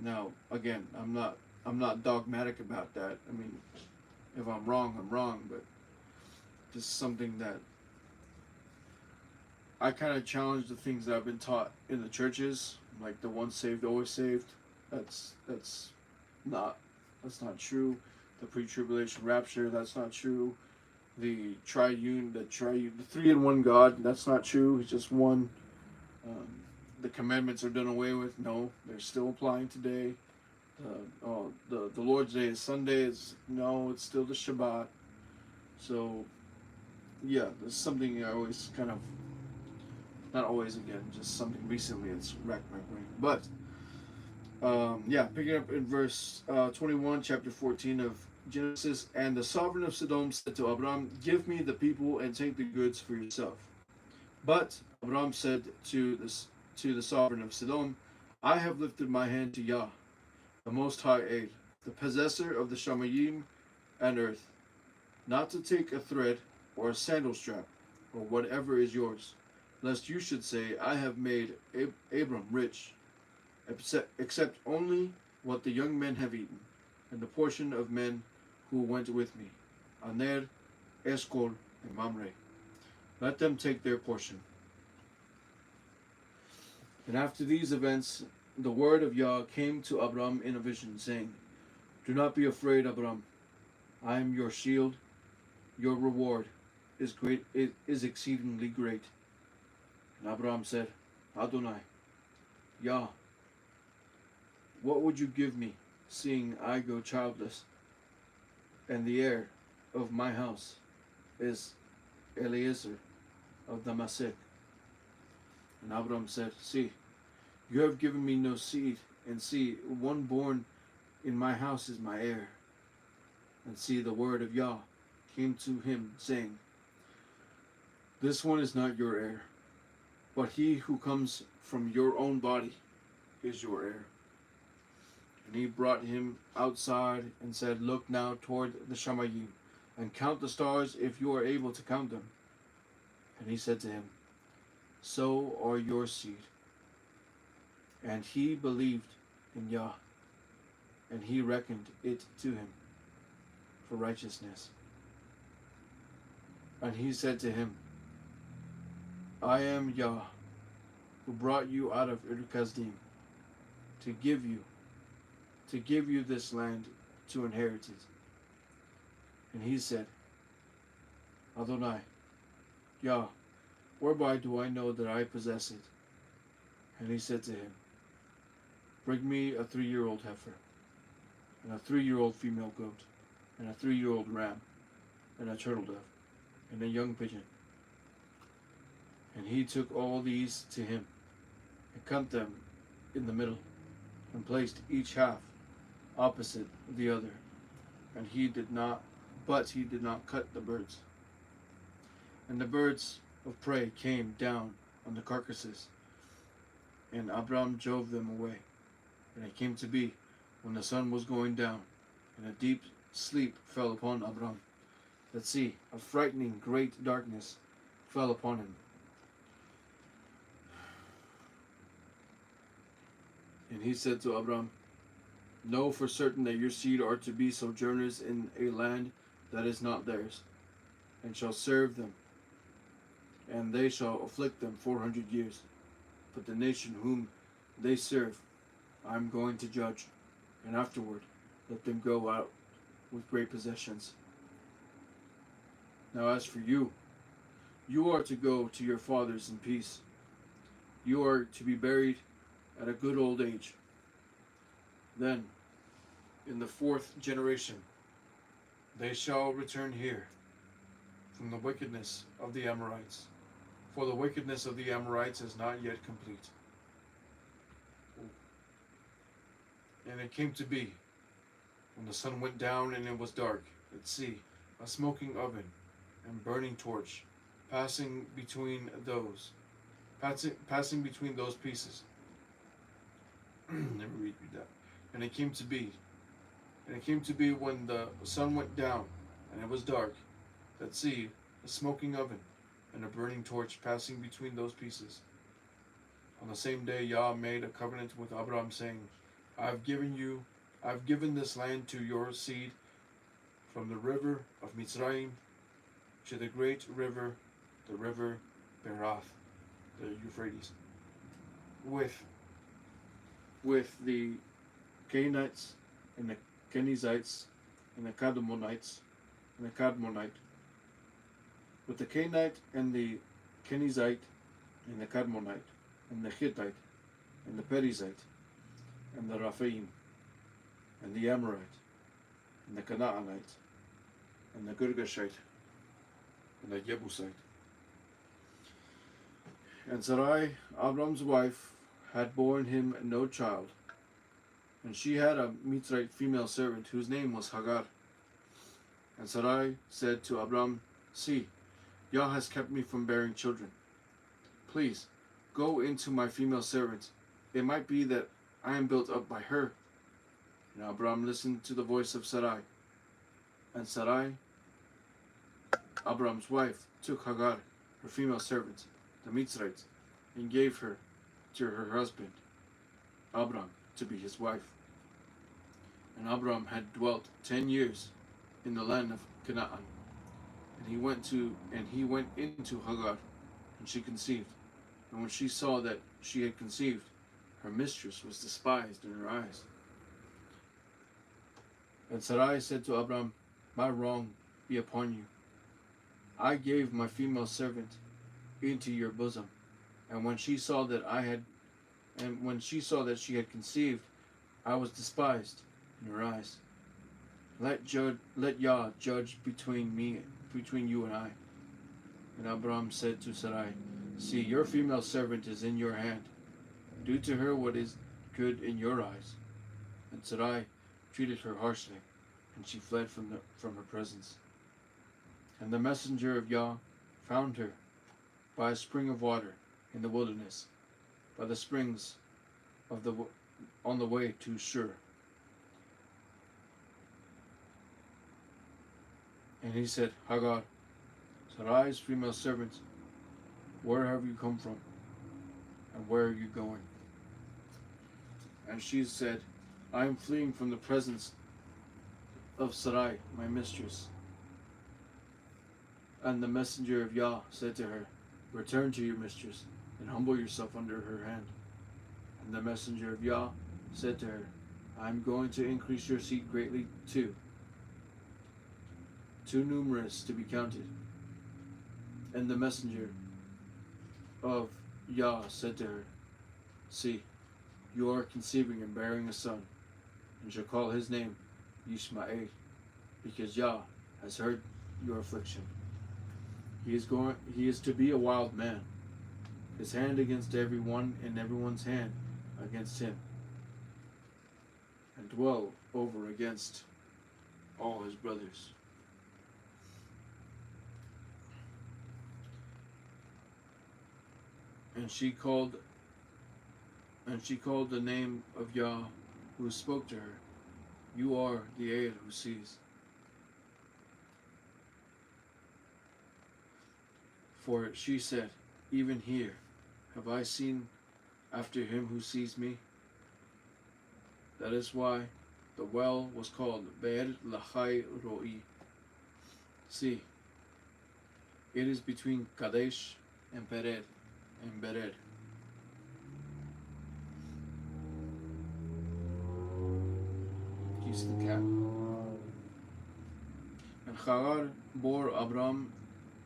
Now, again, I'm not dogmatic about that. I mean, if I'm wrong, I'm wrong, but just something that I kind of challenge the things that I've been taught in the churches, like the once saved, always saved. That's not true. The pre-tribulation rapture, that's not true. The triune, the three in one God, that's not true. It's just one. The commandments are done away with. No, they're still applying today. The Lord's Day is Sunday. It's still the Shabbat. So, yeah, there's something I always kind of, not always again, just something recently that's racked my brain. But Picking up in verse 21, chapter 14 of Genesis. And the sovereign of Sodom said to Abram, "Give me the people and take the goods for yourself." But Abram said to the sovereign of Sodom, "I have lifted my hand to Yah, the Most High Aid, the possessor of the Shamayim and earth, not to take a thread or a sandal strap or whatever is yours, lest you should say, I have made Abram rich, except only what the young men have eaten, and the portion of men who went with me, Aner, Eshcol, and Mamre. Let them take their portion." And after these events, the word of Yah came to Abram in a vision, saying, "Do not be afraid, Abram. I am your shield. Your reward is great. It is exceedingly great." And Abram said, "Adonai, Yah, what would you give me, seeing I go childless, and the heir of my house is Eliezer of Damascus?" And Abram said, "See, you have given me no seed, and see, one born in my house is my heir." And see, the word of Yah came to him, saying, "This one is not your heir, but he who comes from your own body is your heir." And he brought him outside and said, "Look now toward the Shamayim, and count the stars if you are able to count them." And he said to him, "So are your seed." And he believed in Yah, and he reckoned it to him for righteousness. And he said to him, "I am Yah, who brought you out of Ur Kasdim to give you this land to inherit it." And he said, "Adonai, Yah, whereby do I know that I possess it?" And he said to him, "Bring me a 3-year-old heifer, and a 3-year-old female goat, and a 3-year-old ram, and a turtle dove, and a young pigeon." And he took all these to him, and cut them in the middle, and placed each half opposite the other. And he did not cut the birds. And the birds of prey came down on the carcasses, and Abram drove them away. And it came to be, when the sun was going down, and a deep sleep fell upon Abram, that see, a frightening great darkness fell upon him. And he said to Abram, "Know for certain that your seed are to be sojourners in a land that is not theirs, and shall serve them, and they shall afflict them 400 years. But the nation whom they serve I am going to judge, and afterward let them go out with great possessions. Now as for you, you are to go to your fathers in peace. You are to be buried at a good old age. Then, in the 4th generation, they shall return here from the wickedness of the Amorites, for the wickedness of the Amorites is not yet complete." And it came to be, when the sun went down and it was dark, at sea, a smoking oven and burning torch, passing between those pieces. Let me read that. And it came to be when the sun went down and it was dark, that see, a smoking oven and a burning torch passing between those pieces. On the same day Yah made a covenant with Abram, saying, I've given this land to your seed, from the river of Mitzrayim to the great river, the river Berath, the Euphrates, with the Canaanites and the Kenizzites and the Kadmonites and the Kadmonite, with the Canaanite and the Kenizzite and the Kadmonite and the Hittite and the Perizzite and the Raphaim and the Amorite and the Canaanite and the Girgashite and the Jebusite. And Sarai, Abram's wife, had borne him no child, And she had a Mitzrayite female servant whose name was Hagar. And Sarai said to Abram, "See, Yah has kept me from bearing children. Please, go into my female servant. It might be that I am built up by her." And Abram listened to the voice of Sarai. And Sarai, Abram's wife, took Hagar, her female servant, the Mitzrayite, and gave her to her husband, Abram, to be his wife. And Abram had dwelt 10 years in the land of Canaan. And he went into Hagar, and she conceived. And when she saw that she had conceived, her mistress was despised in her eyes. And Sarai said to Abram, "My wrong be upon you. I gave my female servant into your bosom, and when she saw that she had conceived, I was despised in her eyes. Let Yah judge between you and I." And Abram said to Sarai, "See, your female servant is in your hand. Do to her what is good in your eyes." And Sarai treated her harshly, and she fled from her presence. And the messenger of Yah found her by a spring of water in the wilderness, by the springs on the way to Shur. And he said, "Hagar, Sarai's female servant, where have you come from, and where are you going?" And she said, "I am fleeing from the presence of Sarai, my mistress." And the messenger of Yah said to her, "Return to your mistress, and humble yourself under her hand." And the messenger of Yah said to her, "I am going to increase your seed greatly too numerous to be counted." And the messenger of Yah said to her, "See, you are conceiving and bearing a son, and shall call his name Yishmael, because Yah has heard your affliction. He is to be a wild man, his hand against everyone and everyone's hand against him, and dwell over against all his brothers." And she called the name of Yah who spoke to her, "You are the aid who sees." For she said, "Even here have I seen after him who sees me." That is why the well was called Be'er Lachai Roi. See, it is between Kadesh and Bered. He's the cat. And Hagar bore Abram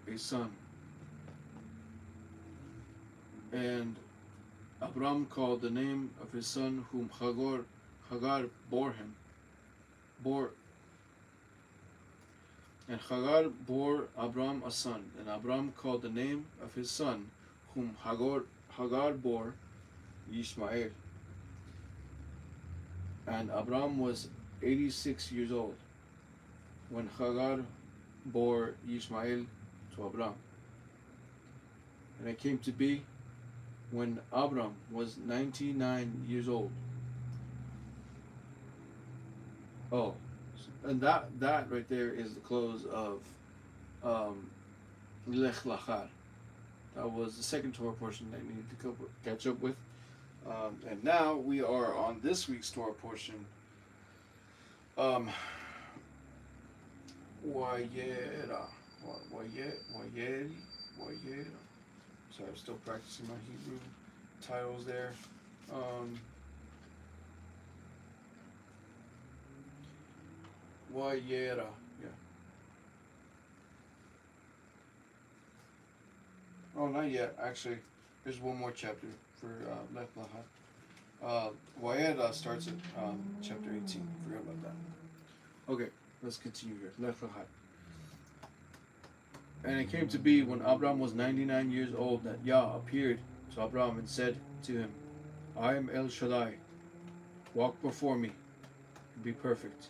a son. And Abram called the name of his son whom Hagar bore him. And Hagar bore Abram a son, and Abram called the name of his son whom Hagar bore Yishmael. And Abram was 86 years old when Hagar bore Yishmael to Abram. And it came to be when Abram was 99 years old. Oh, and that right there is the close of Lech Lachar. That was the second Torah portion that I needed to catch up with. And now we are on this week's Torah portion. Wayera. Sorry, I'm still practicing my Hebrew titles there. Wayera. Yeah. Oh, not yet. Actually, there's one more chapter for Lech Lachar. Wayera starts at chapter 18. Forgot about that. Okay, let's continue here. Lech Lachar. And it came to be when Abram was 99 years old that Yah appeared to Abram and said to him, "I am El Shaddai. Walk before me and be perfect.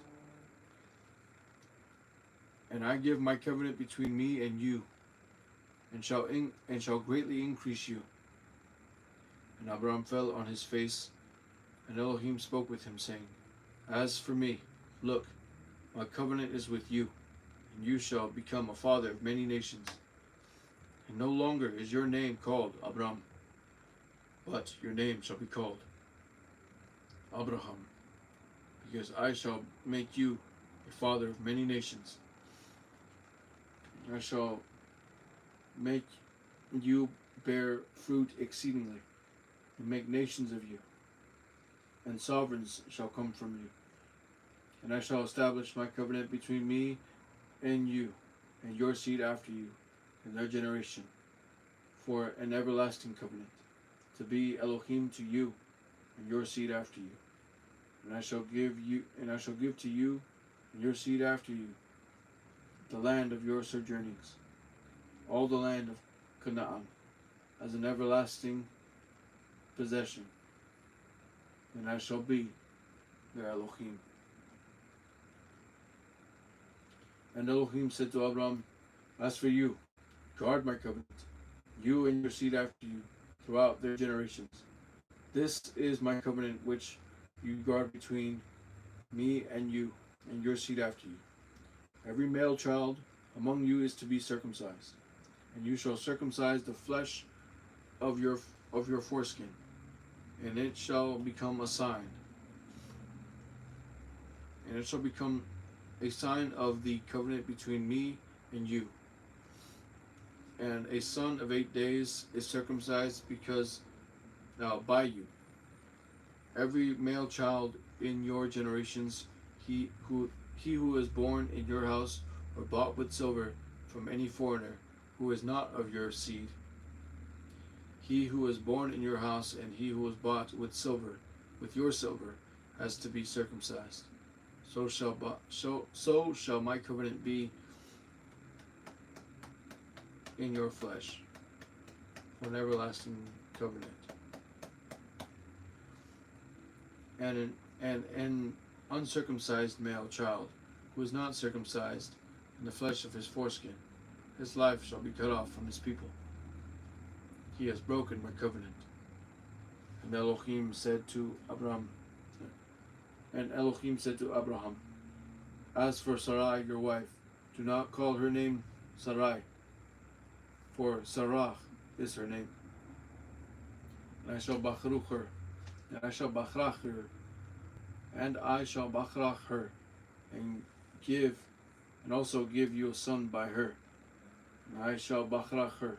And I give my covenant between me and you, and shall greatly increase you. And Abraham fell on his face, and Elohim spoke with him, saying, As for me, look, my covenant is with you, and you shall become a father of many nations. And no longer is your name called Abram, but your name shall be called Abraham, because I shall make you a father of many nations. I shall make you bear fruit exceedingly, and make nations of you, and sovereigns shall come from you. And I shall establish my covenant between me and you, and your seed after you, in their generation, for an everlasting covenant, to be Elohim to you, and your seed after you. And I shall give to you, and your seed after you, the land of your sojournings, all the land of Canaan, as an everlasting possession, and I shall be their Elohim. And Elohim said to Abram, As for you, guard my covenant, you and your seed after you, throughout their generations. This is my covenant which you guard between me and you, and your seed after you. Every male child among you is to be circumcised, and you shall circumcise the flesh of your foreskin, and it shall become a sign. And it shall become a sign of the covenant between me and you. And a son of 8 days is circumcised by you. Every male child in your generations, he who is born in your house or bought with silver from any foreigner who is not of your seed, he who is born in your house and he who is bought with your silver, has to be circumcised. So shall my covenant be in your flesh, for an everlasting covenant. And an uncircumcised male child, who is not circumcised in the flesh of his foreskin, his life shall be cut off from his people. He has broken my covenant. And Elohim said to Abraham, As for Sarai your wife, do not call her name Sarai, for Sarah is her name. And I shall bachrach her, and I shall bachrach her, and also give you a son by her. And I shall bachrach her,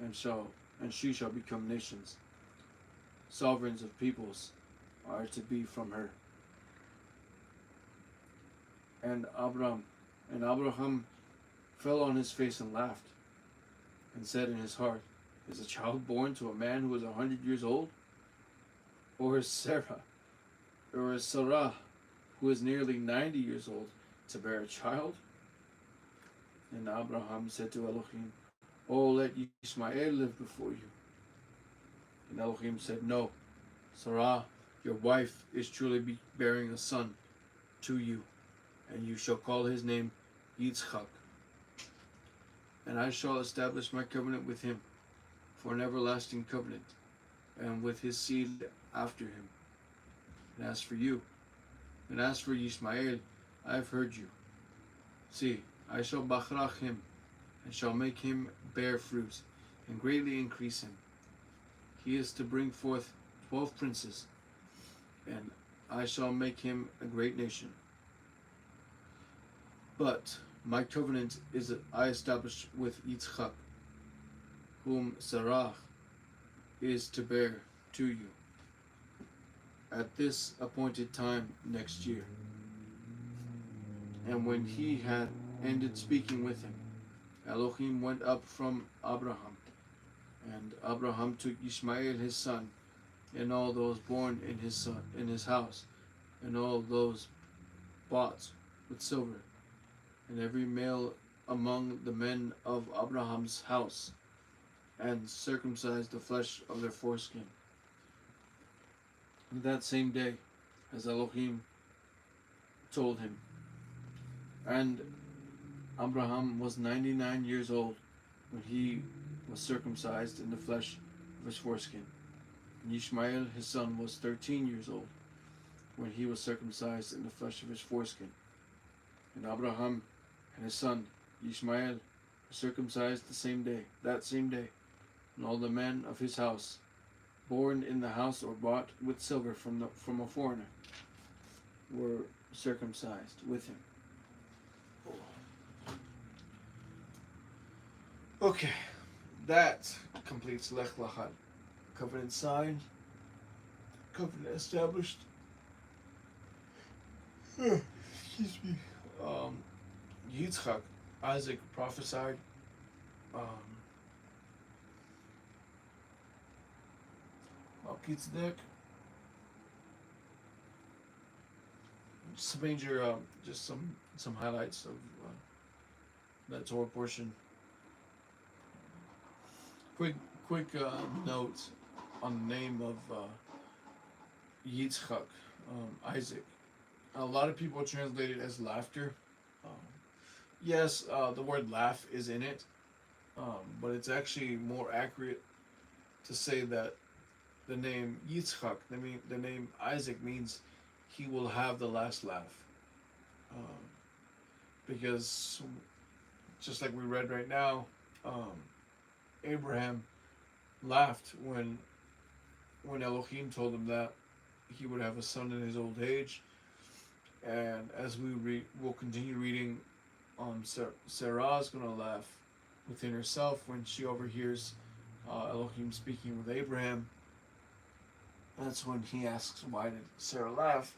and she shall become nations. Sovereigns of peoples are to be from her. And Abraham fell on his face and laughed, and said in his heart, Is a child born to a man who is 100 years old? Or is Sarah, who is nearly 90 years old, to bear a child? And Abraham said to Elohim, Oh, let Ishmael live before you. And Elohim said, No, Sarah, your wife, is truly bearing a son to you, and you shall call his name Yitzchak. And I shall establish my covenant with him for an everlasting covenant, and with his seed after him. And as for Ishmael, I have heard you. See, I shall bachrach him, and shall make him bear fruit, and greatly increase him. He is to bring forth 12 princes, and I shall make him a great nation. But my covenant I established with Yitzchak, whom Sarah is to bear to you, at this appointed time next year. And when he had ended speaking with him, Elohim went up from Abraham, and Abraham took Ishmael his son, and all those born in his house, and all those bought with silver, and every male among the men of Abraham's house, and circumcised the flesh of their foreskin. And that same day as Elohim told him. And Abraham was 99 years old when he was circumcised in the flesh of his foreskin. And Ishmael, his son, was 13 years old when he was circumcised in the flesh of his foreskin. And Abraham and his son Ishmael were circumcised that same day. And all the men of his house, born in the house or bought with silver from a foreigner, were circumcised with him. Okay, that completes Lech Lachad. Covenant signed, covenant established. Excuse me. Yitzchak, Isaac prophesied. Melchizedek. Some major, just some highlights of that Torah portion. Quick note on the name of Yitzchak, Isaac. A lot of people translate it as laughter. Yes, the word laugh is in it, but it's actually more accurate to say that the name Yitzchak, the name Isaac, means he will have the last laugh. Because just like we read right now, Abraham laughed when Elohim told him that he would have a son in his old age. And as we'll continue reading, Sarah is going to laugh within herself when she overhears Elohim speaking with Abraham. That's when he asks, why did Sarah laugh?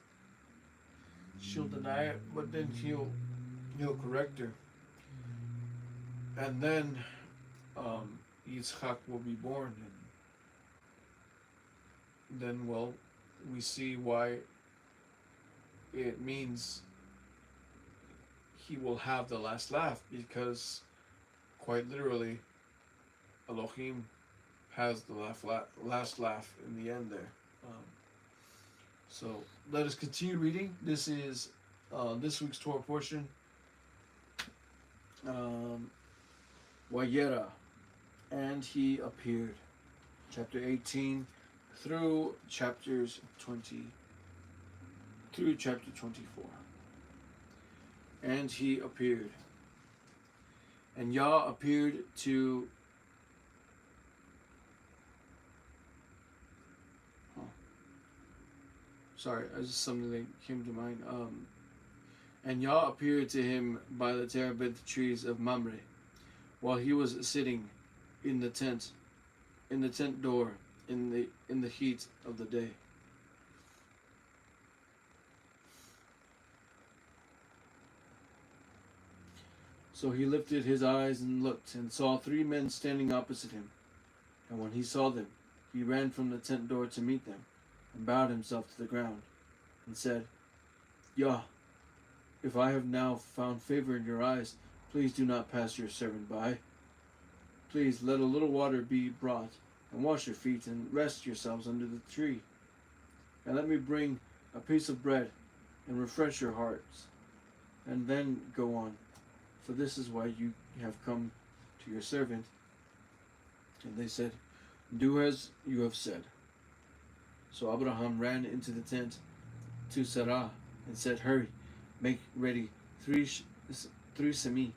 She'll deny it, but then he'll correct her. And then Yitzchak will be born. And then, well, we see why it means he will have the last laugh, because quite literally Elohim has the last laugh in the end there. So let us continue reading. This is this week's Torah portion. Wayera, and he appeared. Chapter 18 through chapter 24. And he appeared. And Yah appeared to just something that came to mind. And Yah appeared to him by the terebinth trees of Mamre, while he was sitting in the tent door, in the heat of the day. So he lifted his eyes and looked, and saw 3 men standing opposite him. And when he saw them, he ran from the tent door to meet them, and bowed himself to the ground, and said, Yah, if I have now found favor in your eyes, please do not pass your servant by. Please let a little water be brought, and wash your feet, and rest yourselves under the tree. And let me bring a piece of bread, and refresh your hearts, and then go on. For this is why you have come to your servant. And they said, do as you have said. So Abraham ran into the tent to Sarah and said, hurry, make ready three se'im.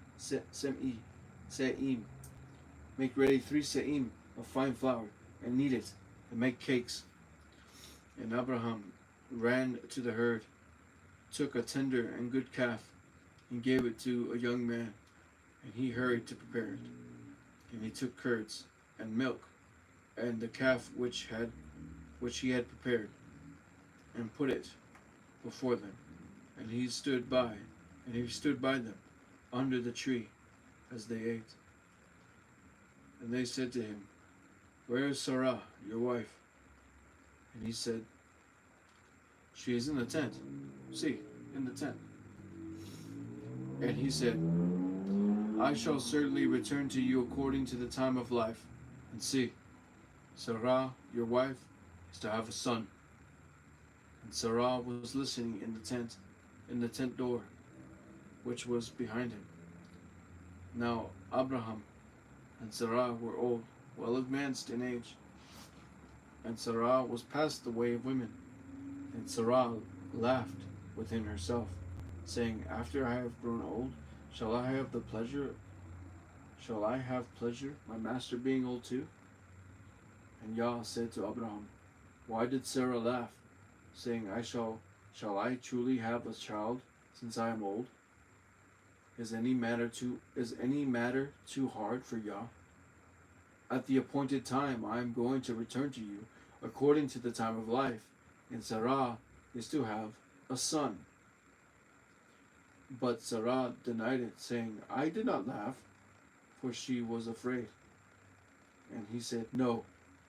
Make ready 3 se'im of fine flour, and knead it, and make cakes. And Abraham ran to the herd, took a tender and good calf, and gave it to a young man, and he hurried to prepare it. And he took curds and milk, and the calf which he had prepared, and put it before them. And he stood by them under the tree as they ate. And they said to him, where is Sarah, your wife? And he said, she is in the tent. See, in the tent. And he said, I shall certainly return to you according to the time of life. And see, Sarah, your wife, is to have a son. And Sarah was listening in the tent door, which was behind him. Now Abraham and Sarah were old, well advanced in age, and Sarah was past the way of women. And Sarah laughed within herself, saying, After I have grown old, shall I have the pleasure shall I have pleasure, my master being old too? And Yah said to Abraham, Why did Sarah laugh, saying, Shall I truly have a child, since I am old? Is any matter too hard for Yah? At the appointed time I am going to return to you, according to the time of life, and Sarah is to have a son. But Sarah denied it, saying, I did not laugh, for she was afraid. And he said, No,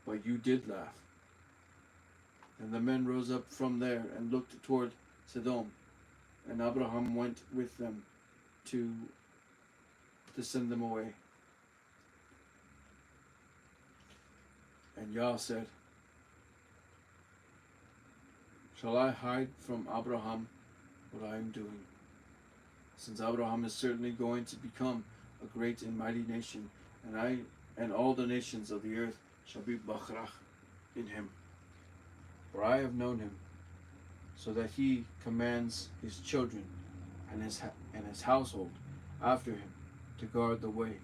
but you did laugh. And the men rose up from there and looked toward Sodom, and Abraham went with them to send them away. And Yah said, Shall I hide from Abraham what I am doing? Since Abraham is certainly going to become a great and mighty nation, and all the nations of the earth shall be bachrach in him. For I have known him, so that he commands his children and his household after him to guard the way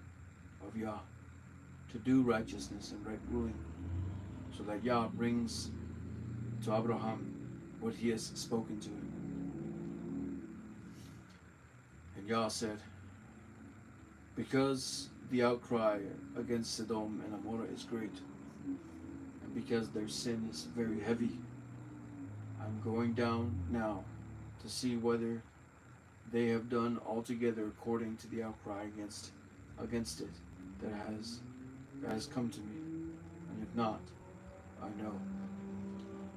of Yah, to do righteousness and right ruling, so that Yah brings to Abraham what he has spoken to him. And Yah said, Because the outcry against Sodom and Amorah is great, and because their sin is very heavy, I'm going down now to see whether they have done altogether according to the outcry against it that has come to me, and if not, I know.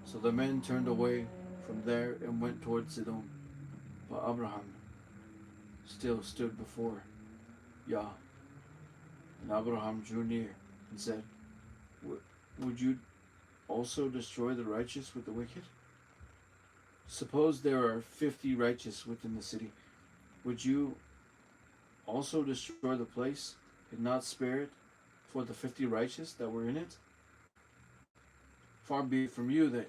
So the men turned away from there and went toward Sodom, but Abraham still stood before Yah. And Abraham drew near and said, Would you also destroy the righteous with the wicked? Suppose there are 50 righteous within the city. Would you also destroy the place and not spare it for the 50 righteous that were in it? Far be it from you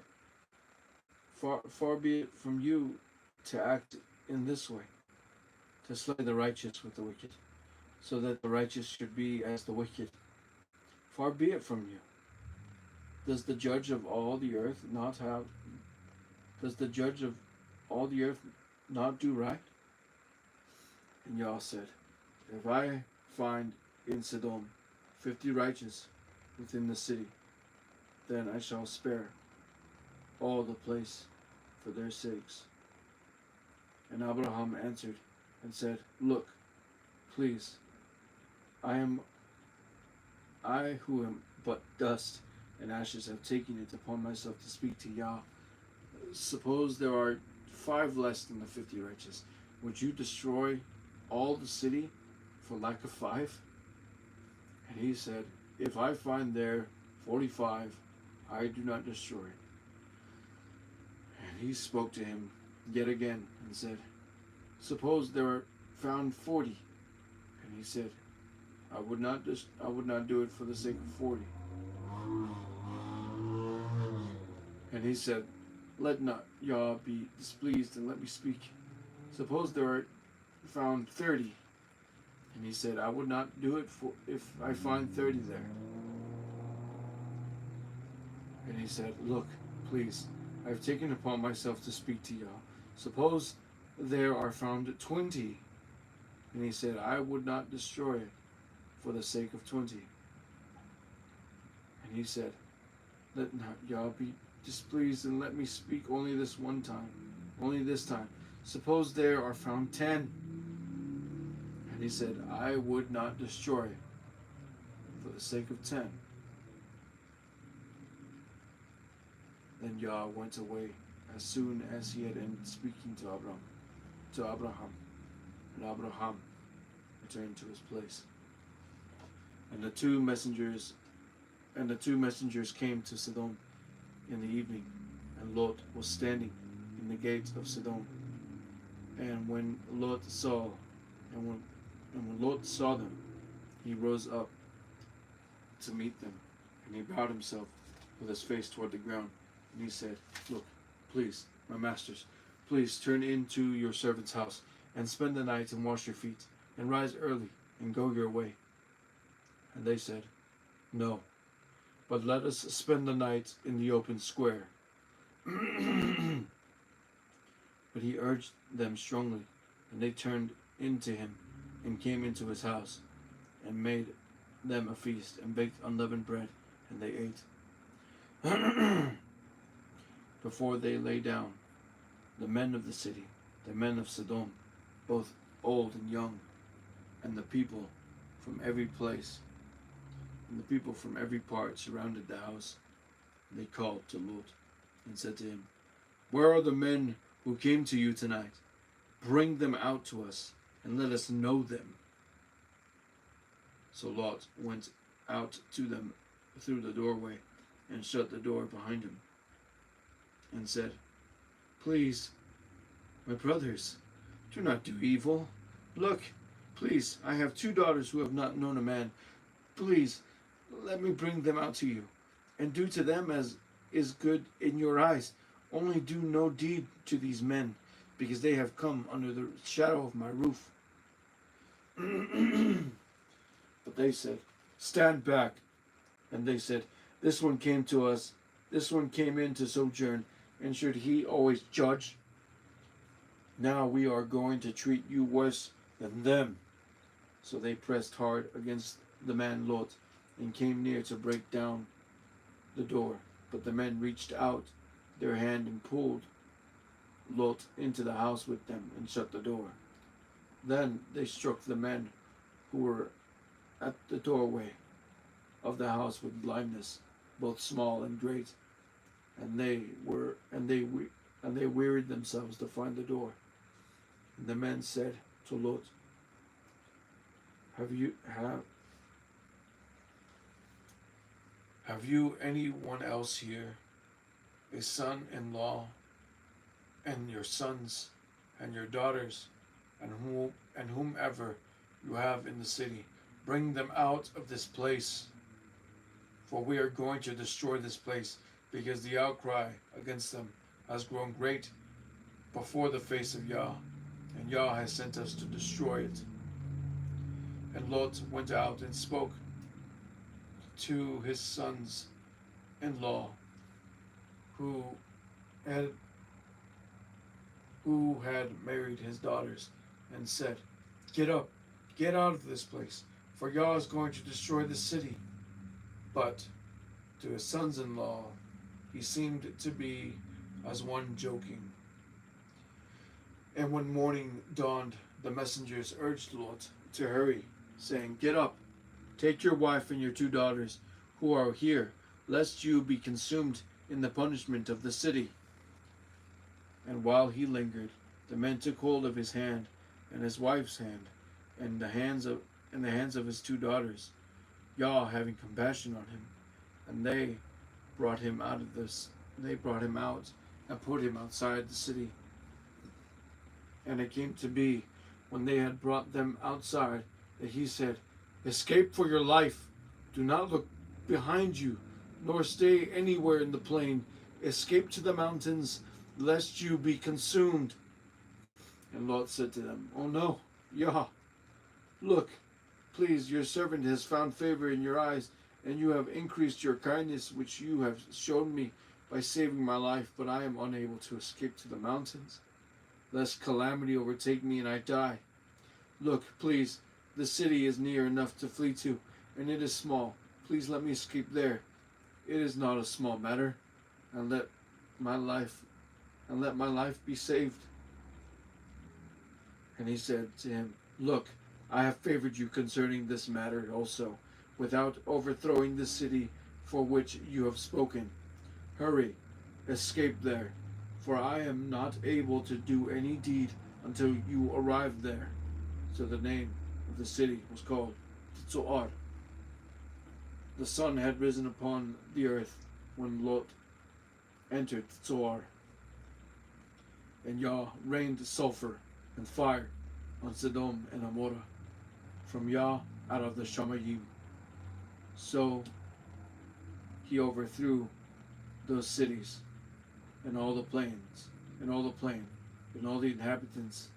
to act in this way, to slay the righteous with the wicked, so that the righteous should be as the wicked. Far be it from you. Does the judge of all the earth not do right? And Yah said, If I find in Sodom 50 righteous within the city, then I shall spare all the place for their sakes. And Abraham answered and said, Look, please, I who am but dust and ashes have taken it upon myself to speak to Yah. Suppose there are 5 less than the 50 righteous. Would you destroy all the city for lack of 5? And he said, If I find there 45, I do not destroy it. And he spoke to him yet again and said, Suppose there are found 40. And he said, I would not do it for the sake of 40. And he said, Let not Yah be displeased, and let me speak. Suppose there are found 30. And he said, I would not do it if I find 30 there. And he said, Look, please, I have taken upon myself to speak to Yah. Suppose there are found 20. And he said, I would not destroy it for the sake of 20. And he said, Let not Yah be displeased, and let me speak only this time. Suppose there are found 10. And he said, I would not destroy it for the sake of 10. Then Yah went away as soon as he had ended speaking to Abraham. And Abraham returned to his place. And the two messengers came to Sodom in the evening, and Lot was standing in the gates of Sodom. And when Lot saw, and when Lot saw them, he rose up to meet them, and he bowed himself with his face toward the ground, and he said, "Look, please, my masters, please turn into your servant's house, and spend the night and wash your feet, and rise early, and go your way." And they said, "No, but let us spend the night in the open square." But he urged them strongly, and they turned into him, and came into his house, and made them a feast, and baked unleavened bread, and they ate. Before they lay down, the men of the city, the men of Sodom, both old and young, and the people from every place, and the people from every part surrounded the house. And they called to Lot, and said to him, "Where are the men who came to you tonight? Bring them out to us, and let us know them." So Lot went out to them through the doorway, and shut the door behind him, and said, "Please, my brothers, do not do evil. Look, please, I have 2 daughters who have not known a man. Please, let me bring them out to you, and do to them as is good in your eyes. Only do no deed to these men, because they have come under the shadow of my roof." But they said, "Stand back." And they said, This one came in to sojourn, and should he always judge? Now we are going to treat you worse than them." So they pressed hard against the man Lot, and came near to break down the door. But the men reached out their hand and pulled Lot into the house with them, and shut the door. Then they struck the men who were at the doorway of the house with blindness, both small and great, and they wearied themselves to find the door. And the men said to Lot, Have you anyone else here, a son-in-law, and your sons, and your daughters, and whomever you have in the city? Bring them out of this place, for we are going to destroy this place, because the outcry against them has grown great before the face of Yah, and Yah has sent us to destroy it. And Lot went out and spoke to his sons-in-law, who had married his daughters, and said, "Get up, get out of this place, for Yah is going to destroy the city." But to his sons-in-law he seemed to be as one joking. And when morning dawned, the messengers urged Lot to hurry, saying, "Get up, take your wife and your 2 daughters who are here, lest you be consumed in the punishment of the city." And while he lingered, the men took hold of his hand, and his wife's hand, and the hands of his 2 daughters, Yah having compassion on him, and they brought him out and put him outside the city. And it came to be, when they had brought them outside, that he said, "Escape for your life. Do not look behind you, nor stay anywhere in the plain. Escape to the mountains, lest you be consumed." And Lot said to them, "Oh no, Yah, look, please, your servant has found favor in your eyes, and you have increased your kindness which you have shown me by saving my life, but I am unable to escape to the mountains, lest calamity overtake me and I die. Look, please, the city is near enough to flee to, and it is small. Please let me escape there. It is not a small matter, and let my life be saved." And he said to him, "Look, I have favored you concerning this matter also, without overthrowing the city for which you have spoken. Hurry, escape there, for I am not able to do any deed until you arrive there." So the name of the city was called Zoar. The sun had risen upon the earth when Lot entered Zoar, and Yah rained sulfur and fire on Sodom and Amorah from Yah out of the Shamayim. So he overthrew those cities and all the plains, and all the plain, and all the inhabitants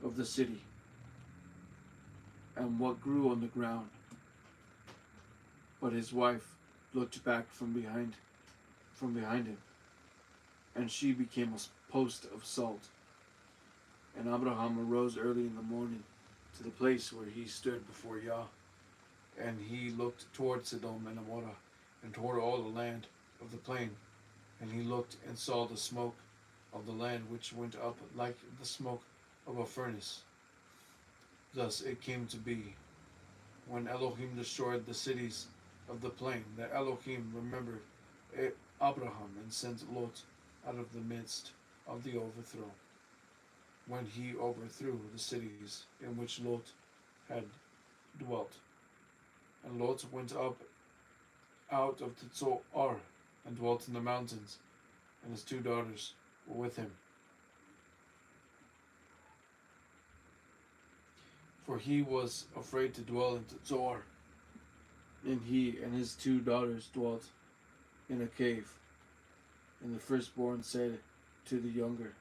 of the city, and what grew on the ground. But his wife looked back from behind him, and she became a post of salt. And Abraham arose early in the morning to the place where he stood before Yah, and he looked toward Sodom and Amorah, and toward all the land of the plain. And he looked and saw the smoke of the land which went up like the smoke of a furnace. Thus it came to be, when Elohim destroyed the cities of the plain, that Elohim remembered Abraham and sent Lot out of the midst of the overthrow, when he overthrew the cities in which Lot had dwelt. And Lot went up out of the Zoar and dwelt in the mountains, and his 2 daughters were with him. For he was afraid to dwell in Zoar, and he and his 2 daughters dwelt in a cave. And the firstborn said to the younger,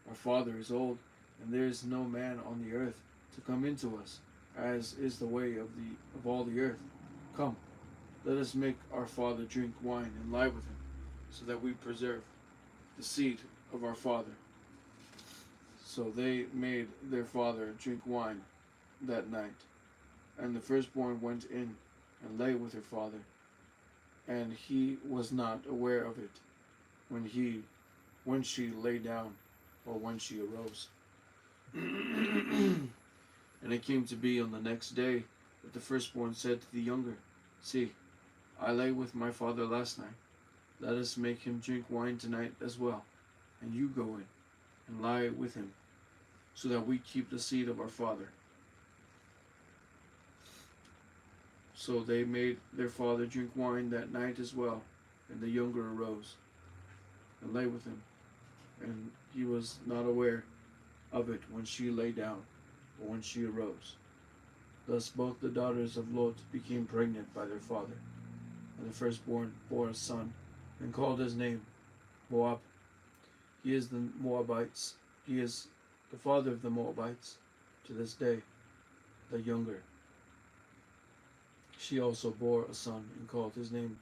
Our father is old, and there is no man on the earth to come into us, as is the way of all the earth. Come, let us make our father drink wine and lie with him, so that we preserve the seed of our father. So they made their father drink wine that night. And the firstborn went in and lay with her father, and he was not aware of it when she lay down or when she arose. And it came to be on the next day that the firstborn said to the younger, See, I lay with my father last night. Let us make him drink wine tonight as well, and you go in and lie with him, so that we keep the seed of our father. So they made their father drink wine that night as well, and the younger arose and lay with him, and he was not aware of it when she lay down or when she arose. Thus both the daughters of Lot became pregnant by their father, and the firstborn bore a son, and called his name Moab. He is the Moabites. He is the father of the Moabites to this day, the younger. She also bore a son, and called his name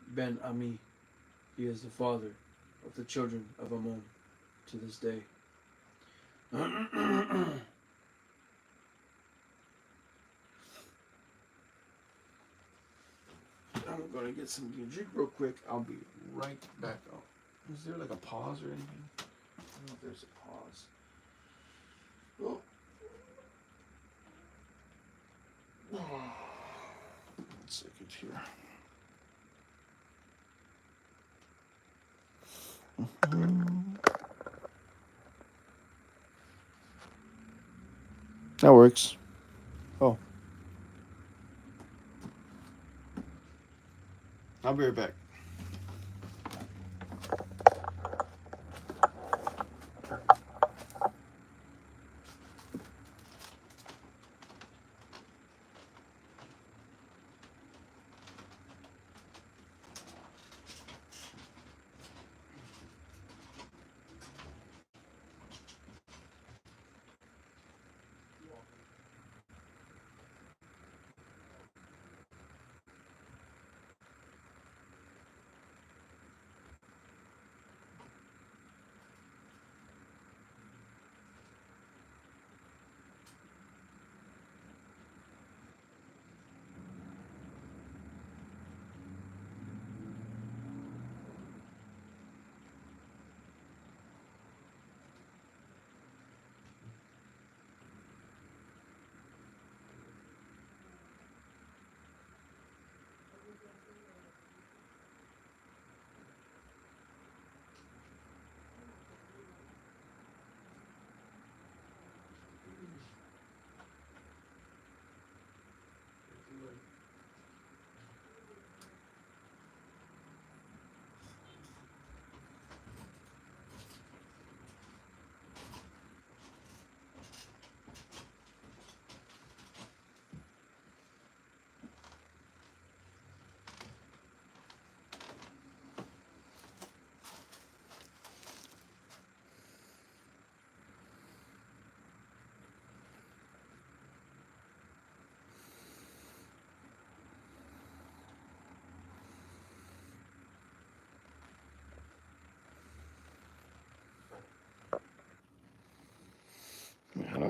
Ben-Ami. He is the father of the children of Ammon to this day. I'm going to get something to drink real quick. I'll be right back up. Is there like a pause or anything? I don't know if there's a pause. Oh. 1 second here. That works. Oh. I'll be right back.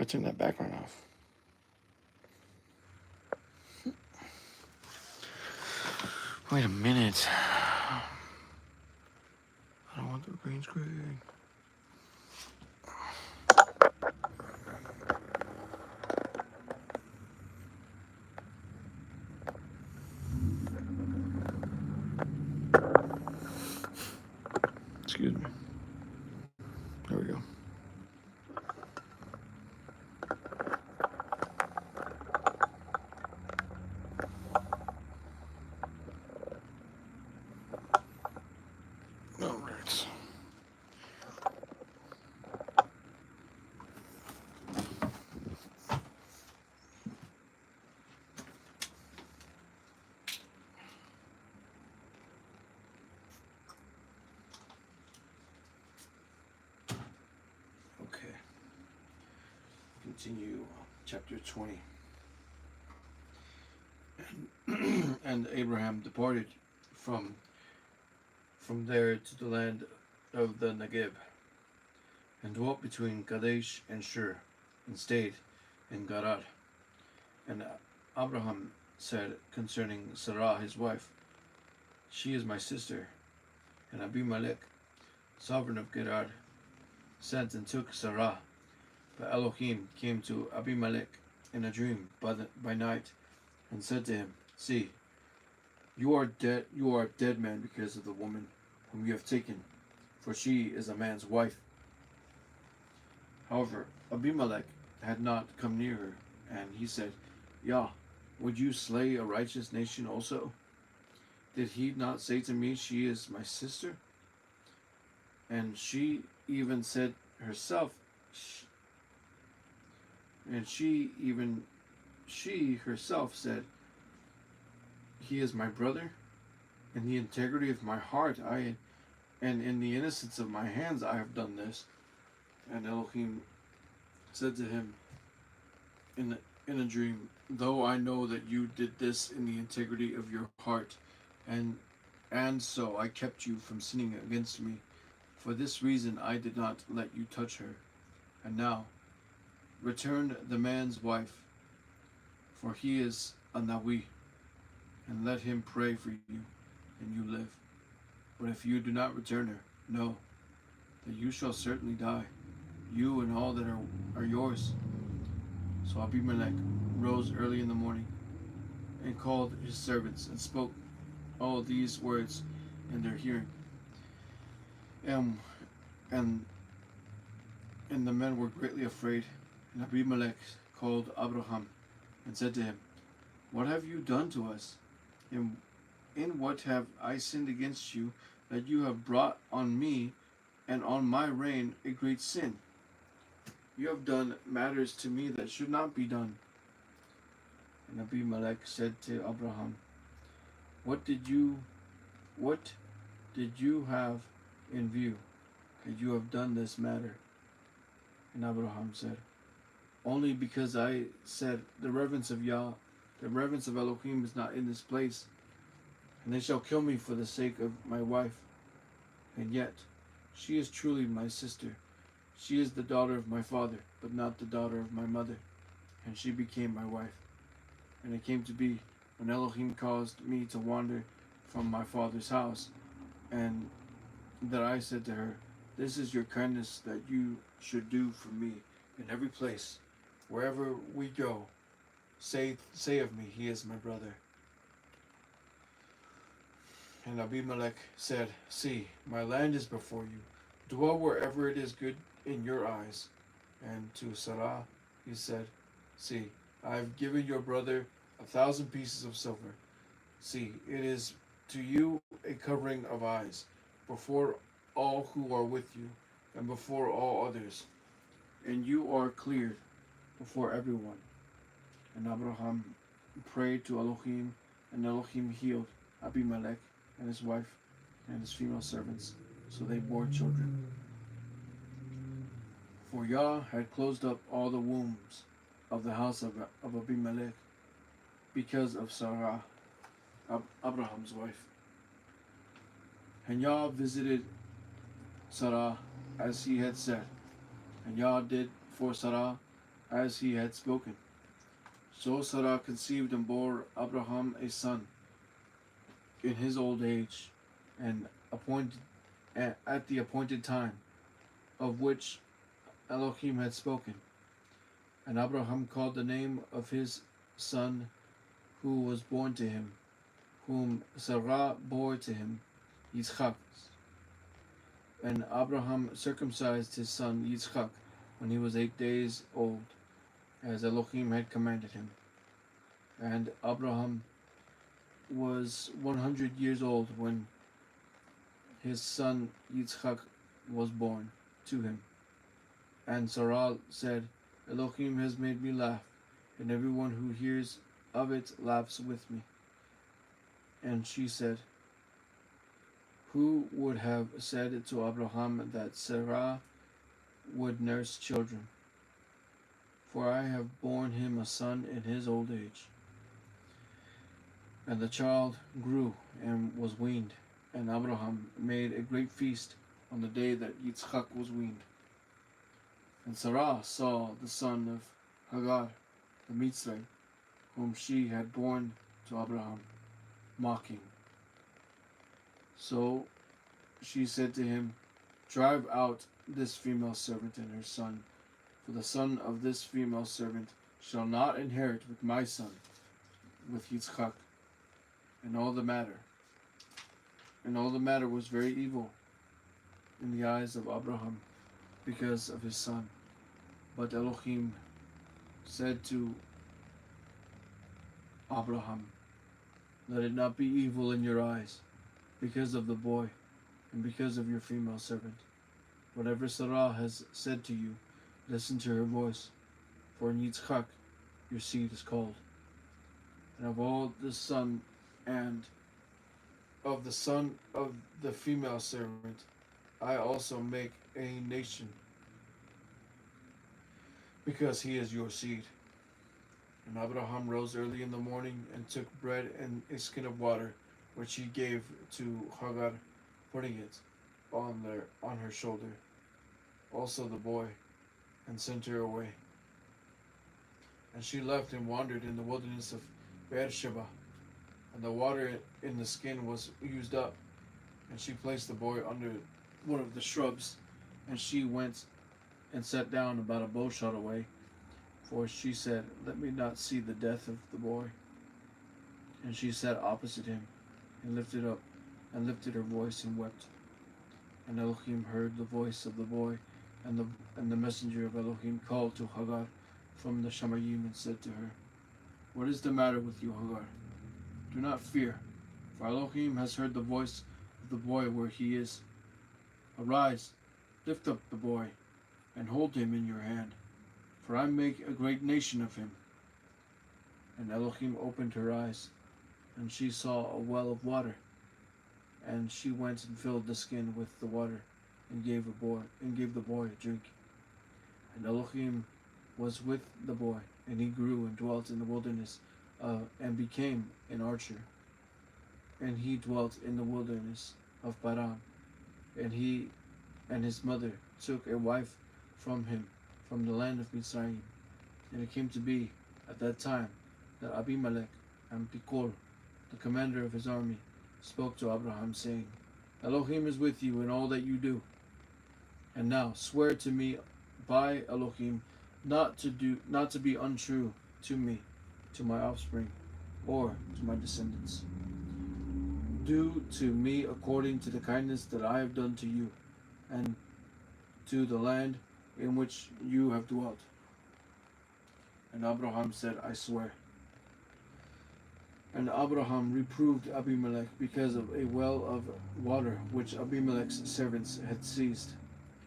I turned that background off? Wait a minute. I don't want the green screen. Excuse me. There we go. All right. Okay. Continue chapter 20. And Abraham departed from there to the land of the Negev, and dwelt between Kadesh and Shur, and stayed in Garad. And Abraham said concerning Sarah his wife, She is my sister. And Abimelech, sovereign of Gerar, sent and took Sarah. But Elohim came to Abimelech in a dream by night, and said to him, See, you are dead. You are a dead man because of the woman whom you have taken, for she is a man's wife. However, Abimelech had not come near her, and he said, Yah, would you slay a righteous nation also? Did he not say to me, She is my sister? And she even said herself, she herself said, He is my brother. In the integrity of my heart, and in the innocence of my hands, I have done this. And Elohim said to him in a dream, Though I know that you did this in the integrity of your heart, and so I kept you from sinning against me. For this reason I did not let you touch her. And now, return the man's wife, for he is a Nawi, and let him pray for you, and you live. But if you do not return her, know that you shall certainly die, you and all that are yours. So Abimelech rose early in the morning, and called his servants, and spoke all these words in their hearing. And the men were greatly afraid. And Abimelech called Abraham, and said to him, What have you done to us? In what have I sinned against you, that you have brought on me and on my reign a great sin? You have done matters to me that should not be done. And Abimelech said to Abraham, What did you have in view, that you have done this matter? And Abraham said, Only because I said, the reverence of Elohim is not in this place, and they shall kill me for the sake of my wife. And yet, she is truly my sister. She is the daughter of my father, but not the daughter of my mother. And she became my wife. And it came to be, when Elohim caused me to wander from my father's house, and that I said to her, This is your kindness that you should do for me in every place. Wherever we go, say of me, He is my brother. And Abimelech said, See, my land is before you. Dwell wherever it is good in your eyes. And to Sarah he said, See, I have given your brother 1,000 pieces of silver. See, it is to you a covering of eyes, before all who are with you, and before all others. And you are cleared before everyone. And Abraham prayed to Elohim, and Elohim healed Abimelech and his wife and his female servants, so they bore children. For Yah had closed up all the wombs of the house of Abimelech because of Sarah, Abraham's wife. And Yah visited Sarah as he had said, and Yah did for Sarah as he had spoken. So Sarah conceived and bore Abraham a son in his old age, and appointed at the appointed time, of which Elohim had spoken. And Abraham called the name of his son who was born to him, whom Sarah bore to him, Yitzchak. And Abraham circumcised his son Yitzchak when he was 8 days old, as Elohim had commanded him. And Abraham was 100 years old when his son Yitzchak was born to him. And Sarah said, Elohim has made me laugh, and everyone who hears of it laughs with me. And she said, who would have said to Abraham that Sarah would nurse children? For I have borne him a son in his old age. And the child grew and was weaned, and Abraham made a great feast on the day that Yitzchak was weaned. And Sarah saw the son of Hagar, the Mitzrayim, whom she had borne to Abraham, mocking. So she said to him, drive out this female servant and her son, for the son of this female servant shall not inherit with my son, with Yitzchak. And all the matter was very evil in the eyes of Abraham because of his son. But Elohim said to Abraham, let it not be evil in your eyes because of the boy and because of your female servant. Whatever Sarah has said to you, listen to her voice, for in Yitzchak your seed is called. And of all the son and of the son of the female servant, I also make a nation, because he is your seed. And Abraham rose early in the morning and took bread and a skin of water, which he gave to Hagar, putting it on her shoulder, also the boy, and sent her away. And she left and wandered in the wilderness of Beersheba, and the water in the skin was used up. And she placed the boy under one of the shrubs, and she went and sat down about a bow shot away, for she said, let me not see the death of the boy. And she sat opposite him, and lifted her voice and wept. And Elohim heard the voice of the boy, and the messenger of Elohim called to Hagar from the Shamayim and said to her, what is the matter with you, Hagar? Do not fear, for Elohim has heard the voice of the boy where he is. Arise, lift up the boy, and hold him in your hand, for I make a great nation of him. And Elohim opened her eyes, and she saw a well of water. And she went and filled the skin with the water, and gave the boy a drink. And Elohim was with the boy, and he grew and dwelt in the wilderness, and became an archer. And he dwelt in the wilderness of Paran. And he and his mother took a wife from him, from the land of Mitzrayim. And it came to be at that time that Abimelech and Pikol, the commander of his army, spoke to Abraham, saying, Elohim is with you in all that you do. And now swear to me by Elohim not to be untrue to me, to my offspring, or to my descendants. Do to me according to the kindness that I have done to you, and to the land in which you have dwelt. And Abraham said, I swear. And Abraham reproved Abimelech because of a well of water which Abimelech's servants had seized.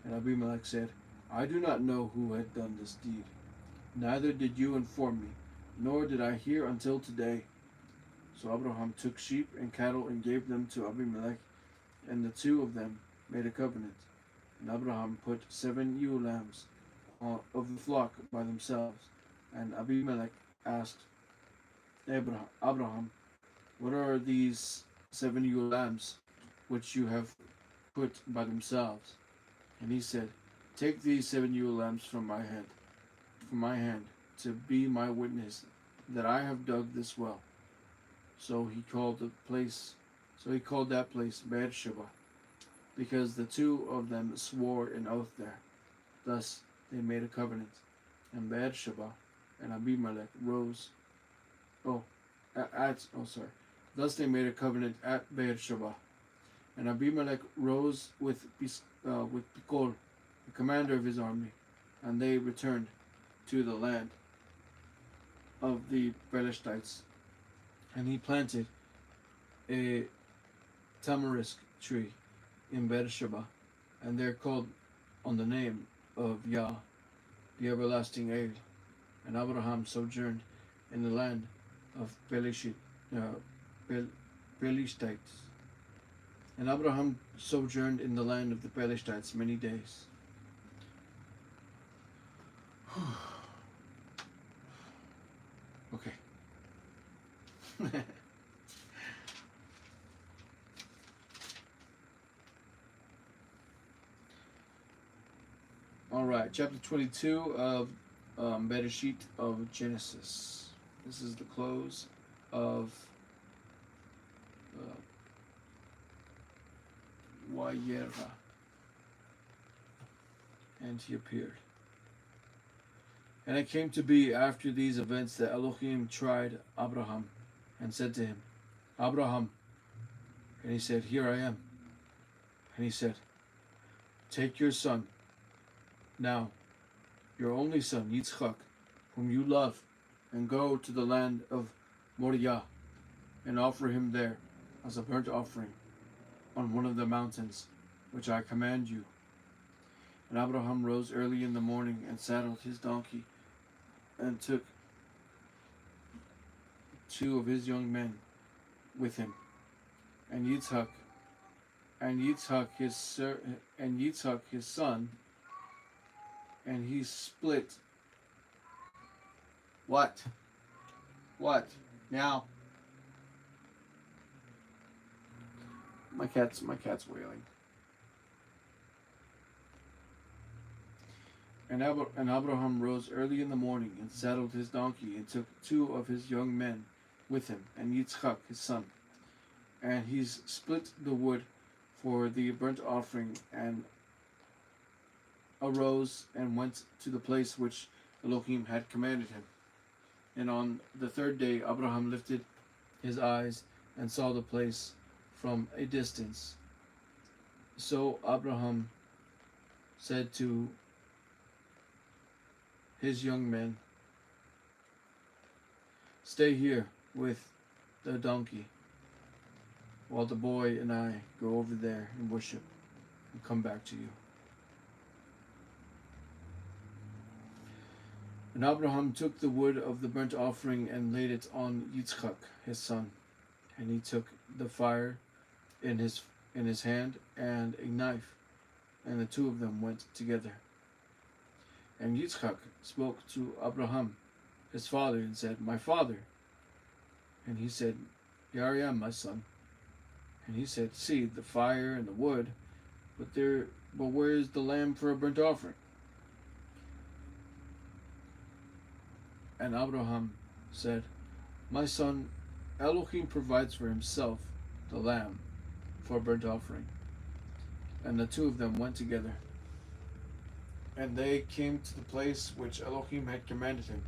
And Abimelech said, I do not know who had done this deed. Neither did you inform me, nor did I hear until today. So Abraham took sheep and cattle and gave them to Abimelech, and the two of them made a covenant. And Abraham put 7 ewe lambs of the flock by themselves. And Abimelech asked Abraham, what are these 7 ewe lambs which you have put by themselves? And he said, take these 7 ewe lambs from my head, from my hand to be my witness that I have dug this well. So he called that place Beersheba, because the two of them swore an oath there. Thus they made a covenant. And Beersheba and Abimelech rose. Thus they made a covenant at Beersheba. And Abimelech rose with Pikol, the commander of his army, and they returned to the land of the Pelishtites. And he planted a tamarisk tree in Beersheba, and they're called on the name of Yah, the everlasting aid. And Abraham sojourned in the land of Pelishtites. And Abraham sojourned in the land of the Pelishtites many days. Okay. All right, chapter 22 of Bereshit of Genesis. This is the close of Wayera. And he appeared. And it came to be after these events that Elohim tried Abraham and said to him, Abraham. And he said, Here I am. And he said, Take your son, now, your only son, Yitzchak, whom you love, and go to the land of Moriah, and offer him there as a burnt offering on one of the mountains which I command you. And Abraham rose early in the morning and saddled his donkey, and took two of his young men with him, and Yitzchak his son, and he split. What now? My cat's wailing. And Abraham rose early in the morning and saddled his donkey, and took two of his young men with him, and Yitzchak his son, and he split the wood for the burnt offering, and arose and went to the place which Elohim had commanded him. And on the third day Abraham lifted his eyes and saw the place from a distance. So Abraham said to his young men, Stay here with the donkey, while the boy and I go over there and worship and come back to you. And Abraham took the wood of the burnt offering and laid it on Yitzchak his son, and he took the fire in his hand and a knife, and the two of them went together. And Yitzchak spoke to Abraham his father and said, My father. And he said, Here I am, my son. And he said, See the fire and the wood, but where is the lamb for a burnt offering? And Abraham said, My son, Elohim provides for himself the lamb for a burnt offering. And the two of them went together. And they came to the place which Elohim had commanded him.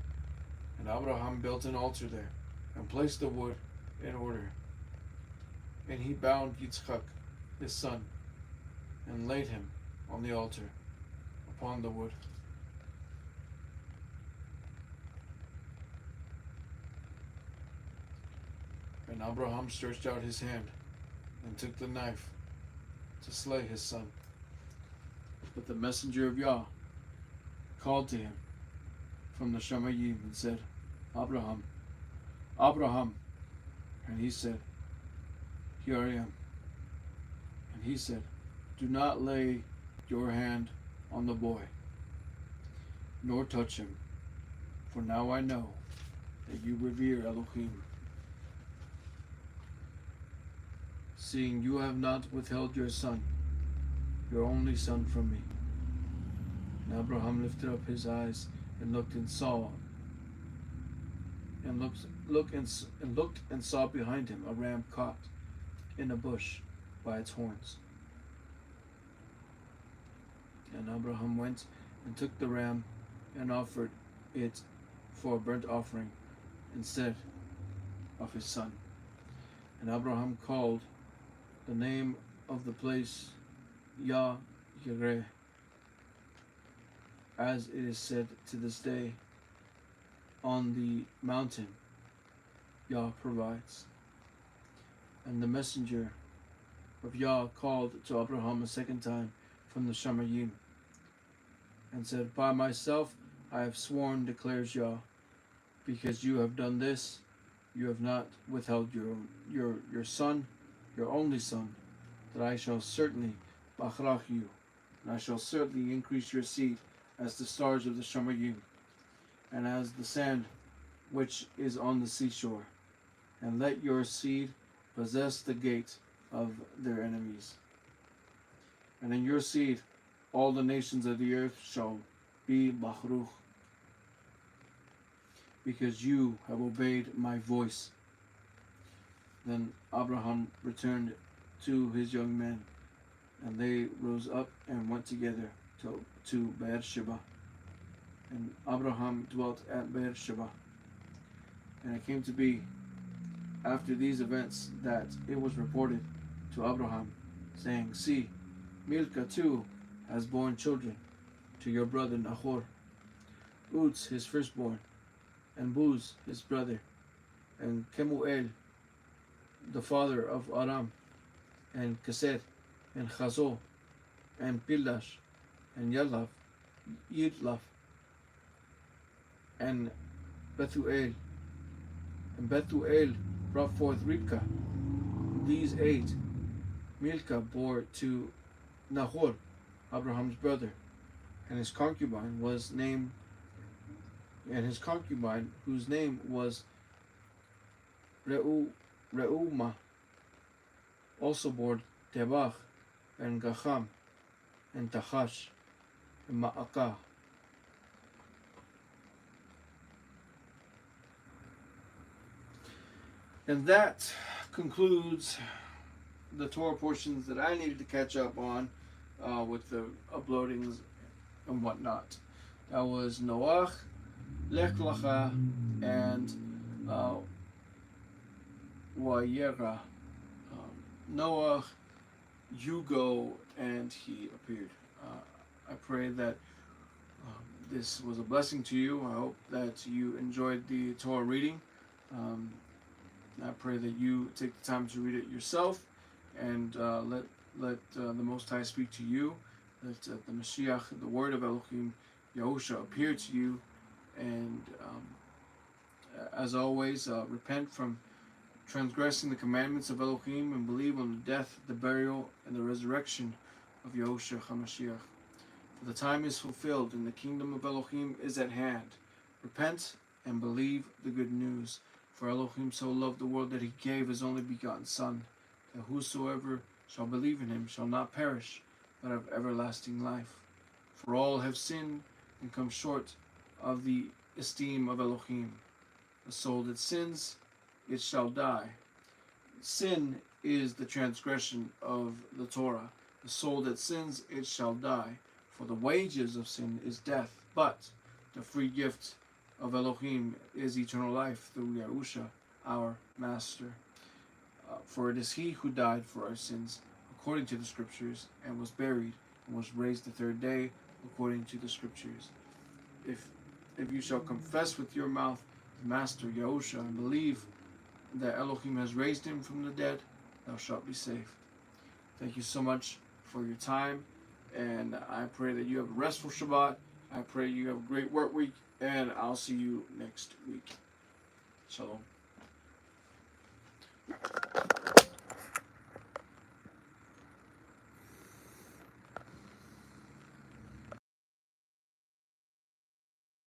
And Abraham built an altar there, and placed the wood in order. And he bound Yitzchak his son, and laid him on the altar upon the wood. And Abraham stretched out his hand, and took the knife to slay his son. But the messenger of Yah called to him from the Shamayim and said, Abraham, Abraham. And he said, Here I am. And he said, Do not lay your hand on the boy, nor touch him, for now I know that you revere Elohim, seeing you have not withheld your son, your only son, from me. And Abraham lifted up his eyes and looked and saw and looked and saw behind him a ram caught in a bush by its horns. And Abraham went and took the ram and offered it for a burnt offering instead of his son. And Abraham called the name of the place Yah-Yireh, as it is said to this day, on the mountain Yah provides. And the messenger of Yah called to Abraham a second time from the Shamayim, and said, By myself I have sworn, declares Yah, because you have done this, you have not withheld your son, your only son, that I shall certainly bachrach you, and I shall certainly increase your seed as the stars of the Shamayim, and as the sand which is on the seashore, and let your seed possess the gate of their enemies. And in your seed all the nations of the earth shall be bachruch, because you have obeyed my voice. Then Abraham returned to his young men, and they rose up and went together to Beersheba. And Abraham dwelt at Beersheba. And it came to be after these events that it was reported to Abraham, saying, See, Milcah too has borne children to your brother Nahor, Uz his firstborn, and Buz his brother, and Kemuel the father of Aram, and Kesed, and Chazo, and Pildash, and Yidlaf, and Bethuel. And Bethuel brought forth Ribkah. These 8 Milcah bore to Nahor, Abraham's brother, and his concubine whose name was Reumah, also bore Tebach, and Gacham, and Tachash, and Ma'akah. And that concludes the Torah portions that I needed to catch up on with the uploadings and whatnot. That was Noach, Lech Lecha, and Wayera. Noah, you go, and he appeared. I pray that this was a blessing to you. I hope that you enjoyed the Torah reading. I pray that you take the time to read it yourself, and let the Most High speak to you. Let the Mashiach, the Word of Elohim, Yahusha, appear to you, and as always, repent from transgressing the commandments of Elohim and believe on the death, the burial, and the resurrection of Yahushua HaMashiach. For the time is fulfilled, and the kingdom of Elohim is at hand. Repent and believe the good news. For Elohim so loved the world that he gave his only begotten Son, that whosoever shall believe in him shall not perish, but have everlasting life. For all have sinned and come short of the esteem of Elohim. The soul that sins, it shall die. Sin is the transgression of the Torah. The soul that sins, it shall die. For the wages of sin is death, but the free gift of Elohim is eternal life through Yahusha, our Master. For it is he who died for our sins, according to the Scriptures, and was buried, and was raised the third day, according to the Scriptures. If you shall confess with your mouth the Master Yahusha, and believe that Elohim has raised him from the dead, thou shalt be saved. Thank you so much for your time, and I pray that you have a restful Shabbat. I pray you have a great work week, and I'll see you next week. Shalom.